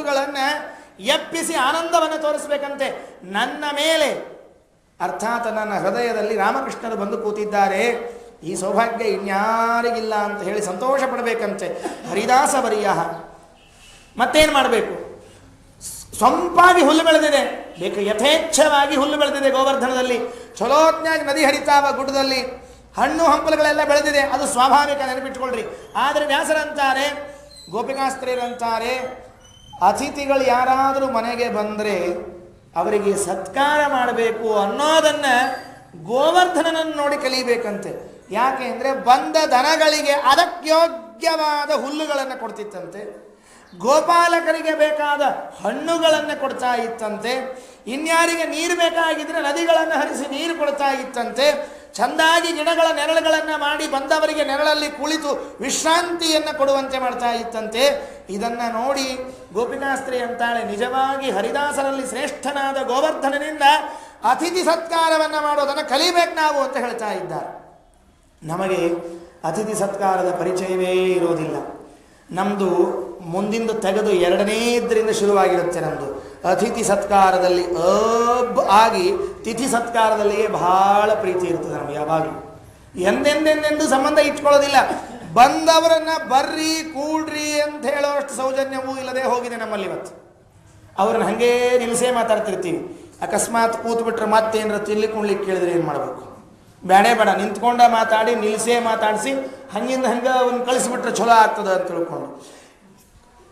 ಹುಲ್ಲುಗಳನ್ನು ಎಪ್ಪಿಸಿ ಆನಂದವನ್ನು ತೋರಿಸ್ಬೇಕಂತೆ. ನನ್ನ ಮೇಲೆ ಅರ್ಥಾತ್ ನನ್ನ ಹೃದಯದಲ್ಲಿ ರಾಮಕೃಷ್ಣರು ಬಂದು ಕೂತಿದ್ದಾರೆ, ಈ ಸೌಭಾಗ್ಯ ಇನ್ಯಾರಿಗಿಲ್ಲ ಅಂತ ಹೇಳಿ ಸಂತೋಷ ಪಡಬೇಕಂತೆ. ಹರಿದಾಸ ವರಿಯ ಮತ್ತೇನು ಮಾಡಬೇಕು? ಸೊಂಪಾಗಿ ಹುಲ್ಲು ಬೆಳೆದಿದೆ, ಬೇಕು ಯಥೇಚ್ಛವಾಗಿ ಹುಲ್ಲು ಬೆಳೆದಿದೆ ಗೋವರ್ಧನದಲ್ಲಿ. ಚಲೋತ್ನಾಗಿ ನದಿ ಹರಿತಾವ ಗುಡ್ಡದಲ್ಲಿ ಹಣ್ಣು ಹಂಪಲುಗಳೆಲ್ಲ ಬೆಳೆದಿದೆ, ಅದು ಸ್ವಾಭಾವಿಕ, ನೆನಪಿಟ್ಕೊಳ್ರಿ. ಆದರೆ ವ್ಯಾಸರಂತಾರೆ, ಗೋಪಿಕಾಸ್ತ್ರೀಯರಂತಾರೆ, ಅತಿಥಿಗಳು ಯಾರಾದರೂ ಮನೆಗೆ ಬಂದರೆ ಅವರಿಗೆ ಸತ್ಕಾರ ಮಾಡಬೇಕು ಅನ್ನೋದನ್ನು ಗೋವರ್ಧನನನ್ನು ನೋಡಿ ಕಲಿಬೇಕಂತೆ. ಯಾಕೆ ಅಂದರೆ ಬಂದ ದನಗಳಿಗೆ ಅದಕ್ಯೋಗ್ಯವಾದ ಹುಲ್ಲುಗಳನ್ನು ಕೊಡ್ತಿತ್ತಂತೆ, ಗೋಪಾಲಕರಿಗೆ ಬೇಕಾದ ಹಣ್ಣುಗಳನ್ನು ಕೊಡ್ತಾ ಇತ್ತಂತೆ, ಇನ್ಯಾರಿಗೆ ನೀರು ಬೇಕಾಗಿದ್ದರೆ ನದಿಗಳನ್ನು ಹರಿಸಿ ನೀರು ಕೊಡ್ತಾ ಇತ್ತಂತೆ, ಚೆಂದಾಗಿ ಗಿಡಗಳ ನೆರಳುಗಳನ್ನು ಮಾಡಿ ಬಂದವರಿಗೆ ನೆರಳಲ್ಲಿ ಕುಳಿತು ವಿಶ್ರಾಂತಿಯನ್ನು ಕೊಡುವಂತೆ ಮಾಡ್ತಾ ಇತ್ತಂತೆ. ಇದನ್ನು ನೋಡಿ ಗೋಪಿಕಾಸ್ತ್ರೀ ಅಂತಾಳೆ, ನಿಜವಾಗಿ ಹರಿದಾಸರಲ್ಲಿ ಶ್ರೇಷ್ಠನಾದ ಗೋವರ್ಧನನಿಂದ ಅತಿಥಿ ಸತ್ಕಾರವನ್ನು ಮಾಡೋದನ್ನು ಕಲಿಬೇಕು ನಾವು ಅಂತ ಹೇಳ್ತಾ ಇದ್ದಾರೆ. ನಮಗೆ ಅತಿಥಿ ಸತ್ಕಾರದ ಪರಿಚಯವೇ ಇರೋದಿಲ್ಲ. ನಮ್ಮದು ಮುಂದಿಂದು ತೆಗೆದು ಎರಡನೇದರಿಂದ ಶುರುವಾಗಿರುತ್ತೆ. ನಮ್ಮದು ಅತಿಥಿ ಸತ್ಕಾರದಲ್ಲಿ ಆಗಿ ತಿಥಿ ಸತ್ಕಾರದಲ್ಲಿಯೇ ಬಹಳ ಪ್ರೀತಿ ಇರ್ತದೆ ನಮಗೆ. ಯಾವಾಗಲೂ ಎಂದೆಂದೆಂದೆಂದು ಸಂಬಂಧ ಇಟ್ಕೊಳ್ಳೋದಿಲ್ಲ. ಬಂದವರನ್ನು ಬರ್ರಿ ಕೂಡ್ರಿ ಅಂತ ಹೇಳೋಷ್ಟು ಸೌಜನ್ಯವೂ ಇಲ್ಲದೆ ಹೋಗಿದೆ ನಮ್ಮಲ್ಲಿ ಇವತ್ತು. ಅವ್ರನ್ನ ಹಾಗೇ ನಿಲ್ಲಿಸೇ ಮಾತಾಡ್ತಿರ್ತೀವಿ. ಅಕಸ್ಮಾತ್ ಕೂತ್ಬಿಟ್ರೆ ಮತ್ತೇನಾರ ತಿನ್ಲಿಕ್ಕೆ ಕೇಳಿದ್ರೆ ಏನು ಮಾಡಬೇಕು? ಬೇಡ ನಿಂತ್ಕೊಂಡ ಮಾತಾಡಿ ನಿಲ್ಲಿಸೇ ಮಾತಾಡಿಸಿ ಹಂಗಿಂದ ಹಂಗೆ ಅವ್ನು ಕಳಿಸಿಬಿಟ್ರೆ ಚಲೋ ಆಗ್ತದೆ ಅಂತ ತಿಳ್ಕೊಂಡು.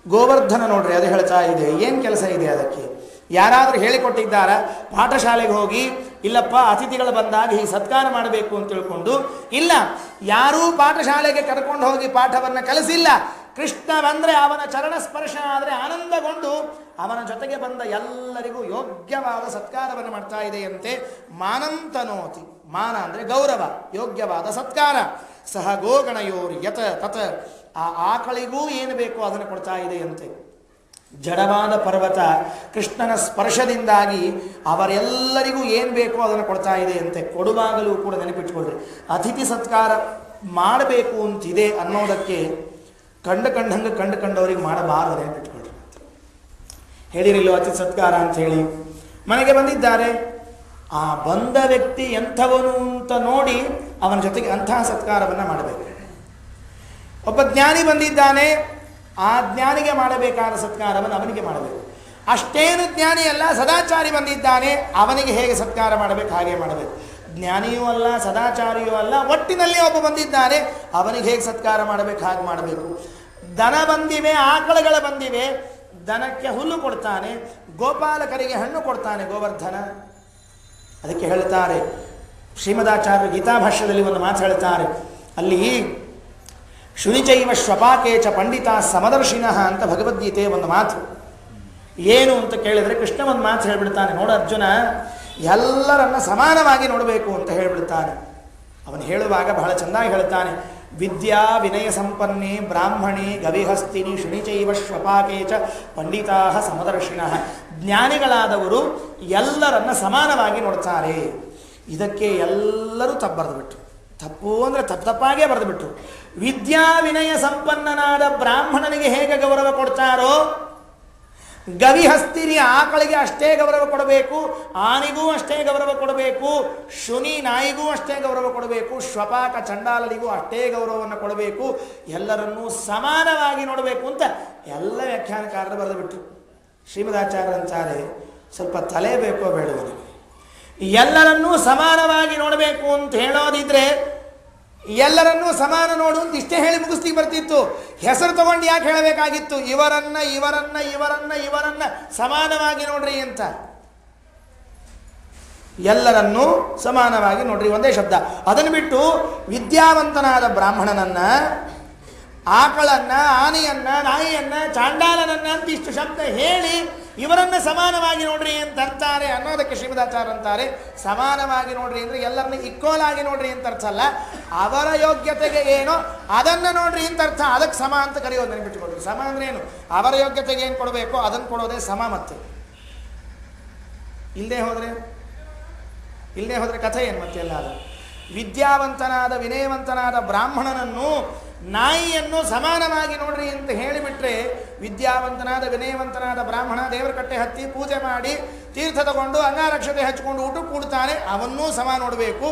ಗೋವರ್ಧನ ನೋಡ್ರಿ, ಅದು ಹೇಳ್ತಾ ಇದೆ. ಏನು ಕೆಲಸ ಇದೆ ಅದಕ್ಕೆ? ಯಾರಾದರೂ ಹೇಳಿಕೊಟ್ಟಿದ್ದಾರ ಪಾಠಶಾಲೆಗೆ ಹೋಗಿ, ಇಲ್ಲಪ್ಪ ಅತಿಥಿಗಳು ಬಂದಾಗ ಹೀಗೆ ಸತ್ಕಾರ ಮಾಡಬೇಕು ಅಂತ ತಿಳ್ಕೊಂಡು? ಇಲ್ಲ, ಯಾರೂ ಪಾಠಶಾಲೆಗೆ ಕರ್ಕೊಂಡು ಹೋಗಿ ಪಾಠವನ್ನು ಕಲಿಸಿಲ್ಲ. ಕೃಷ್ಣ ಬಂದರೆ ಅವನ ಚರಣ ಸ್ಪರ್ಶ ಆದರೆ ಆನಂದಗೊಂಡು ಅವನ ಜೊತೆಗೆ ಬಂದ ಎಲ್ಲರಿಗೂ ಯೋಗ್ಯವಾದ ಸತ್ಕಾರವನ್ನು ಮಾಡ್ತಾ ಇದೆಯಂತೆ. ಮಾನಂತನೋತಿ, ಮಾನ ಅಂದರೆ ಗೌರವ, ಯೋಗ್ಯವಾದ ಸತ್ಕಾರ. ಸಹ ಗೋಗಣಯೋರಿ ಯತ ತತ, ಆ ಆಕಳಿಗೂ ಏನು ಬೇಕೋ ಅದನ್ನು ಕೊಡ್ತಾ ಇದೆಯಂತೆ. ಜಡವಾದ ಪರ್ವತ ಕೃಷ್ಣನ ಸ್ಪರ್ಶದಿಂದಾಗಿ ಅವರೆಲ್ಲರಿಗೂ ಏನು ಬೇಕೋ ಅದನ್ನು ಕೊಡ್ತಾ ಇದೆಯಂತೆ. ಕೊಡುವಾಗಲೂ ಕೂಡ ನೆನಪಿಟ್ಕೊಳ್ರಿ, ಅತಿಥಿ ಸತ್ಕಾರ ಮಾಡಬೇಕು ಅಂತಿದೆ ಅನ್ನೋದಕ್ಕೆ ಕಂಡವ್ರಿಗೆ ಮಾಡಬಾರದು, ನೆನಪಿಟ್ಕೊಳ್ರಿ. ಹೇಳಿರಿಲ್ಲೋ ಅತಿಥಿ ಸತ್ಕಾರ ಅಂತ ಹೇಳಿ. ಮನೆಗೆ ಬಂದಿದ್ದಾರೆ, ಆ ಬಂದ ವ್ಯಕ್ತಿ ಎಂಥವನು ಅಂತ ನೋಡಿ ಅವನ ಜೊತೆಗೆ ಅಂತಹ ಸತ್ಕಾರವನ್ನು ಮಾಡಬೇಕು. ಒಬ್ಬ ಜ್ಞಾನಿ ಬಂದಿದ್ದಾನೆ, ಆ ಜ್ಞಾನಿಗೆ ಮಾಡಬೇಕಾದ ಸತ್ಕಾರವನ್ನು ಅವನಿಗೆ ಮಾಡಬೇಕು. ಅಷ್ಟೇನು ಜ್ಞಾನಿ ಅಲ್ಲ, ಸದಾಚಾರಿ ಬಂದಿದ್ದಾನೆ, ಅವನಿಗೆ ಹೇಗೆ ಸತ್ಕಾರ ಮಾಡಬೇಕು ಹಾಗೆ ಮಾಡಬೇಕು. ಜ್ಞಾನಿಯೂ ಅಲ್ಲ, ಸದಾಚಾರಿಯೂ ಅಲ್ಲ, ಒಟ್ಟಿನಲ್ಲಿ ಒಬ್ಬ ಬಂದಿದ್ದಾನೆ, ಅವನಿಗೆ ಹೇಗೆ ಸತ್ಕಾರ ಮಾಡಬೇಕು ಹಾಗೆ ಮಾಡಬೇಕು. ದನ ಬಂದಿವೆ, ಆಕಳುಗಳ ಬಂದಿವೆ, ದನಕ್ಕೆ ಹುಲ್ಲು ಕೊಡ್ತಾನೆ, ಗೋಪಾಲಕರಿಗೆ ಹಣ್ಣು ಕೊಡ್ತಾನೆ ಗೋವರ್ಧನ. ಅದಕ್ಕೆ ಹೇಳ್ತಾರೆ ಶ್ರೀಮದಾಚಾರ್ಯ ಗೀತಾಭಾಷ್ಯದಲ್ಲಿ ಒಂದು ಮಾತು ಹೇಳ್ತಾರೆ. ಅಲ್ಲಿ ಶುನಿಚೈವ ಶ್ವಪಾಕೇಚ ಪಂಡಿತ ಸಮದರ್ಶಿನಃ ಅಂತ ಭಗವದ್ಗೀತೆ ಒಂದು ಮಾತು. ಏನು ಅಂತ ಕೇಳಿದರೆ ಕೃಷ್ಣ ಒಂದು ಮಾತು ಹೇಳ್ಬಿಡ್ತಾನೆ, ನೋಡು ಅರ್ಜುನ, ಎಲ್ಲರನ್ನ ಸಮಾನವಾಗಿ ನೋಡಬೇಕು ಅಂತ ಹೇಳ್ಬಿಡ್ತಾನೆ. ಅವನು ಹೇಳುವಾಗ ಬಹಳ ಚೆನ್ನಾಗಿ ಹೇಳ್ತಾನೆ, ವಿದ್ಯಾ ವಿನಯ ಸಂಪನ್ನೆ ಬ್ರಾಹ್ಮಣೆ ಗವಿಹಸ್ತಿನಿ ಶುನಿಚೈವ ಶ್ವಪಾಕೇಚ ಪಂಡಿತಾ ಸಮದರ್ಶಿನಃ. ಜ್ಞಾನಿಗಳಾದವರು ಎಲ್ಲರನ್ನ ಸಮಾನವಾಗಿ ನೋಡ್ತಾರೆ. ಇದಕ್ಕೆ ಎಲ್ಲರೂ ತಪ್ಪು ಬರೆದುಬಿಟ್ರು. ತಪ್ಪು ಅಂದರೆ ತಪ್ಪಾಗೇ ಬರೆದುಬಿಟ್ರು. ವಿದ್ಯಾ ವಿನಯ ಸಂಪನ್ನನಾದ ಬ್ರಾಹ್ಮಣನಿಗೆ ಹೇಗೆ ಗೌರವ ಕೊಡ್ತಾರೋ, ಗವಿಹಸ್ತಿರಿ ಆಕಳಿಗೆ ಅಷ್ಟೇ ಗೌರವ ಕೊಡಬೇಕು, ಆನಿಗೂ ಅಷ್ಟೇ ಗೌರವ ಕೊಡಬೇಕು, ಶುನಿ ನಾಯಿಗೂ ಅಷ್ಟೇ ಗೌರವ ಕೊಡಬೇಕು, ಶ್ವಪಾಕ ಚಂಡಾಲನಿಗೂ ಅಷ್ಟೇ ಗೌರವವನ್ನು ಕೊಡಬೇಕು, ಎಲ್ಲರನ್ನೂ ಸಮಾನವಾಗಿ ನೋಡಬೇಕು ಅಂತ ಎಲ್ಲ ವ್ಯಾಖ್ಯಾನಕಾರರು ಬರೆದುಬಿಟ್ರು. ಶ್ರೀಮದಾಚಾರ್ಯರಂತಾರೆ, ಸ್ವಲ್ಪ ತಲೆ ಬೇಕೋ ಬೇಡವೋ ನಿಮಗೆ? ಎಲ್ಲರನ್ನೂ ಸಮಾನವಾಗಿ ನೋಡಬೇಕು ಅಂತ ಹೇಳೋದಿದ್ರೆ ಎಲ್ಲರನ್ನೂ ಸಮಾನ ನೋಡು ಅಂತ ಇಷ್ಟೇ ಹೇಳಿ ಮುಗಿಸ್ಲಿಕ್ಕೆ ಬರ್ತಿತ್ತು. ಹೆಸರು ತಗೊಂಡು ಯಾಕೆ ಹೇಳಬೇಕಾಗಿತ್ತು? ಇವರನ್ನ ಇವರನ್ನ ಇವರನ್ನ ಇವರನ್ನ ಸಮಾನವಾಗಿ ನೋಡ್ರಿ ಅಂತ. ಎಲ್ಲರನ್ನೂ ಸಮಾನವಾಗಿ ನೋಡ್ರಿ ಒಂದೇ ಶಬ್ದ. ಅದನ್ನು ಬಿಟ್ಟು ವಿದ್ಯಾವಂತನಾದ ಬ್ರಾಹ್ಮಣನನ್ನ, ಆಕಳನ್ನ, ಆನೆಯನ್ನ, ನಾಯಿಯನ್ನ, ಚಾಂಡಾಲನನ್ನ ಅಂತ ಇಷ್ಟು ಶಬ್ದ ಹೇಳಿ ಇವರನ್ನ ಸಮಾನವಾಗಿ ನೋಡ್ರಿ ಅಂತ ಅಂತಾರೆ ಅನ್ನೋದಕ್ಕೆ ಶ್ರೀಮದಾಚಾರ್ಯ ಅಂತಾರೆ, ಸಮಾನವಾಗಿ ನೋಡ್ರಿ ಅಂದರೆ ಎಲ್ಲರನ್ನ ಈಕ್ವಲ್ ಆಗಿ ನೋಡ್ರಿ ಅಂತ ಅರ್ಥ ಅಲ್ಲ, ಅವರ ಯೋಗ್ಯತೆಗೆ ಏನೋ ಅದನ್ನು ನೋಡ್ರಿ ಅಂತ ಅರ್ಥ. ಅದಕ್ಕೆ ಸಮ ಅಂತ ಕರೆಯೋದು ನೆನಪಿಟ್ಟುಕೊಳ್ರಿ. ಸಮ ಅಂದ್ರೆ ಏನು? ಅವರ ಯೋಗ್ಯತೆಗೆ ಏನು ಕೊಡಬೇಕೋ ಅದನ್ನು ಕೊಡೋದೇ ಸಮ. ಮತ್ತೆ ಇಲ್ಲದೆ ಹೋದರೆ ಕಥೆ ಏನು? ಮತ್ತೆ ಎಲ್ಲ ವಿದ್ಯಾವಂತನಾದ ವಿನಯವಂತನಾದ ಬ್ರಾಹ್ಮಣನನ್ನು ನಾಯಿಯನ್ನು ಸಮಾನವಾಗಿ ನೋಡ್ರಿ ಅಂತ ಹೇಳಿಬಿಟ್ರೆ ವಿದ್ಯಾವಂತನಾದ ವಿನಯವಂತನಾದ ಬ್ರಾಹ್ಮಣ ದೇವರ ಕಟ್ಟೆ ಹತ್ತಿ ಪೂಜೆ ಮಾಡಿ ತೀರ್ಥ ತಗೊಂಡು ಅಂಗಾರಕ್ಷತೆ ಹಚ್ಕೊಂಡು ಊಟ ಕೂಡ್ತಾನೆ, ಅವನ್ನೂ ಸಮ ನೋಡಬೇಕು.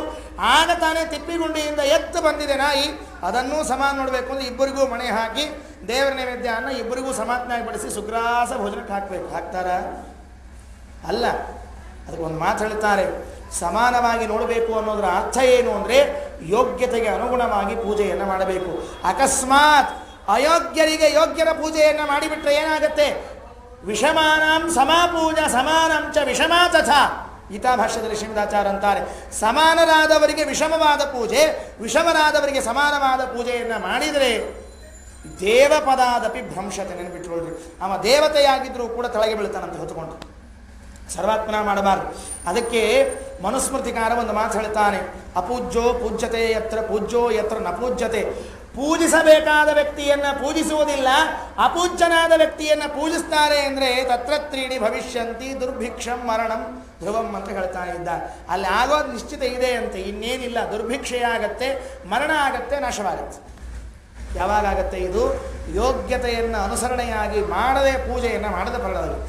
ಆಗ ತಾನೇ ತಿಪ್ಪಿಗುಂಡಿಯಿಂದ ಎತ್ತು ಬಂದಿದೆ ನಾಯಿ, ಅದನ್ನೂ ಸಮ ನೋಡಬೇಕು ಅಂದರೆ ಇಬ್ಬರಿಗೂ ಮಣೆ ಹಾಕಿ ದೇವರ ನೈವೇದ್ಯ ಅನ್ನ ಇಬ್ಬರಿಗೂ ಸಮಾತ್ನಾಗಿ ಬಡಿಸಿ ಸುಗ್ರಾಸ ಭೋಜನಕ್ಕೆ ಹಾಕಬೇಕು. ಹಾಕ್ತಾರ? ಅಲ್ಲ. ಅದಕ್ಕೆ ಒಂದು ಮಾತು ಹೇಳ್ತಾರೆ, ಸಮಾನವಾಗಿ ನೋಡಬೇಕು ಅನ್ನೋದರ ಅರ್ಥ ಏನು ಅಂದರೆ ಯೋಗ್ಯತೆಗೆ ಅನುಗುಣವಾಗಿ ಪೂಜೆಯನ್ನು ಮಾಡಬೇಕು. ಅಕಸ್ಮಾತ್ ಅಯೋಗ್ಯರಿಗೆ ಯೋಗ್ಯರ ಪೂಜೆಯನ್ನು ಮಾಡಿಬಿಟ್ರೆ ಏನಾಗುತ್ತೆ? ವಿಷಮಾನಾಂ ಸಮಾಪೂಜ ಸಮಾನಂಚ ವಿಷಮಾ ತಥಾ. ಗೀತಾ ಭಾಷ್ಯದಲ್ಲಿ ಶ್ರೀಮದಾಚಾರ್ಯ ಅಂತಾರೆ, ಸಮಾನರಾದವರಿಗೆ ವಿಷಮವಾದ ಪೂಜೆ, ವಿಷಮರಾದವರಿಗೆ ಸಮಾನವಾದ ಪೂಜೆಯನ್ನು ಮಾಡಿದರೆ ದೇವಪದಾದಪಿ ಭ್ರಂಶತೆ. ನೆನಪಿಟ್ಕೊಳ್ರಿ, ಅವ ದೇವತೆಯಾಗಿದ್ದರೂ ಕೂಡ ತಳಗೆ ಬೀಳ್ತಾನಂತ ಹೊತ್ತುಕೊಂಡು. ಸರ್ವಾತ್ಮನ ಮಾಡಬಾರ್ದು. ಅದಕ್ಕೆ ಮನುಸ್ಮೃತಿಕಾರ ಒಂದು ಮಾತು ಹೇಳ್ತಾನೆ, ಅಪೂಜ್ಯೋ ಪೂಜ್ಯತೆ ಯತ್ರ ಪೂಜ್ಯೋ ಯತ್ರ ನ ಪೂಜ್ಯತೆ. ಪೂಜಿಸಬೇಕಾದ ವ್ಯಕ್ತಿಯನ್ನು ಪೂಜಿಸುವುದಿಲ್ಲ, ಅಪೂಜ್ಯನಾದ ವ್ಯಕ್ತಿಯನ್ನು ಪೂಜಿಸ್ತಾರೆ ಅಂದರೆ ತತ್ರ ತ್ರೀಣಿ ಭವಿಷ್ಯಂತಿ ದುರ್ಭಿಕ್ಷಂ ಮರಣಂ ಧ್ರುವಂ ಅಂತ ಹೇಳ್ತಾ ಇದ್ದಾರೆ. ಅಲ್ಲಿ ಆಗೋದು ನಿಶ್ಚಿತ ಇದೆ ಅಂತೆ, ಇನ್ನೇನಿಲ್ಲ. ದುರ್ಭಿಕ್ಷೆಯಾಗತ್ತೆ, ಮರಣ ಆಗತ್ತೆ, ನಾಶವಾಗತ್ತೆ. ಯಾವಾಗತ್ತೆ ಇದು? ಯೋಗ್ಯತೆಯನ್ನು ಅನುಸರಣೆಯಾಗಿ ಮಾಡದೆ ಪೂಜೆಯನ್ನು ಮಾಡದ ಪರಿಣಾಮದಲ್ಲಿ.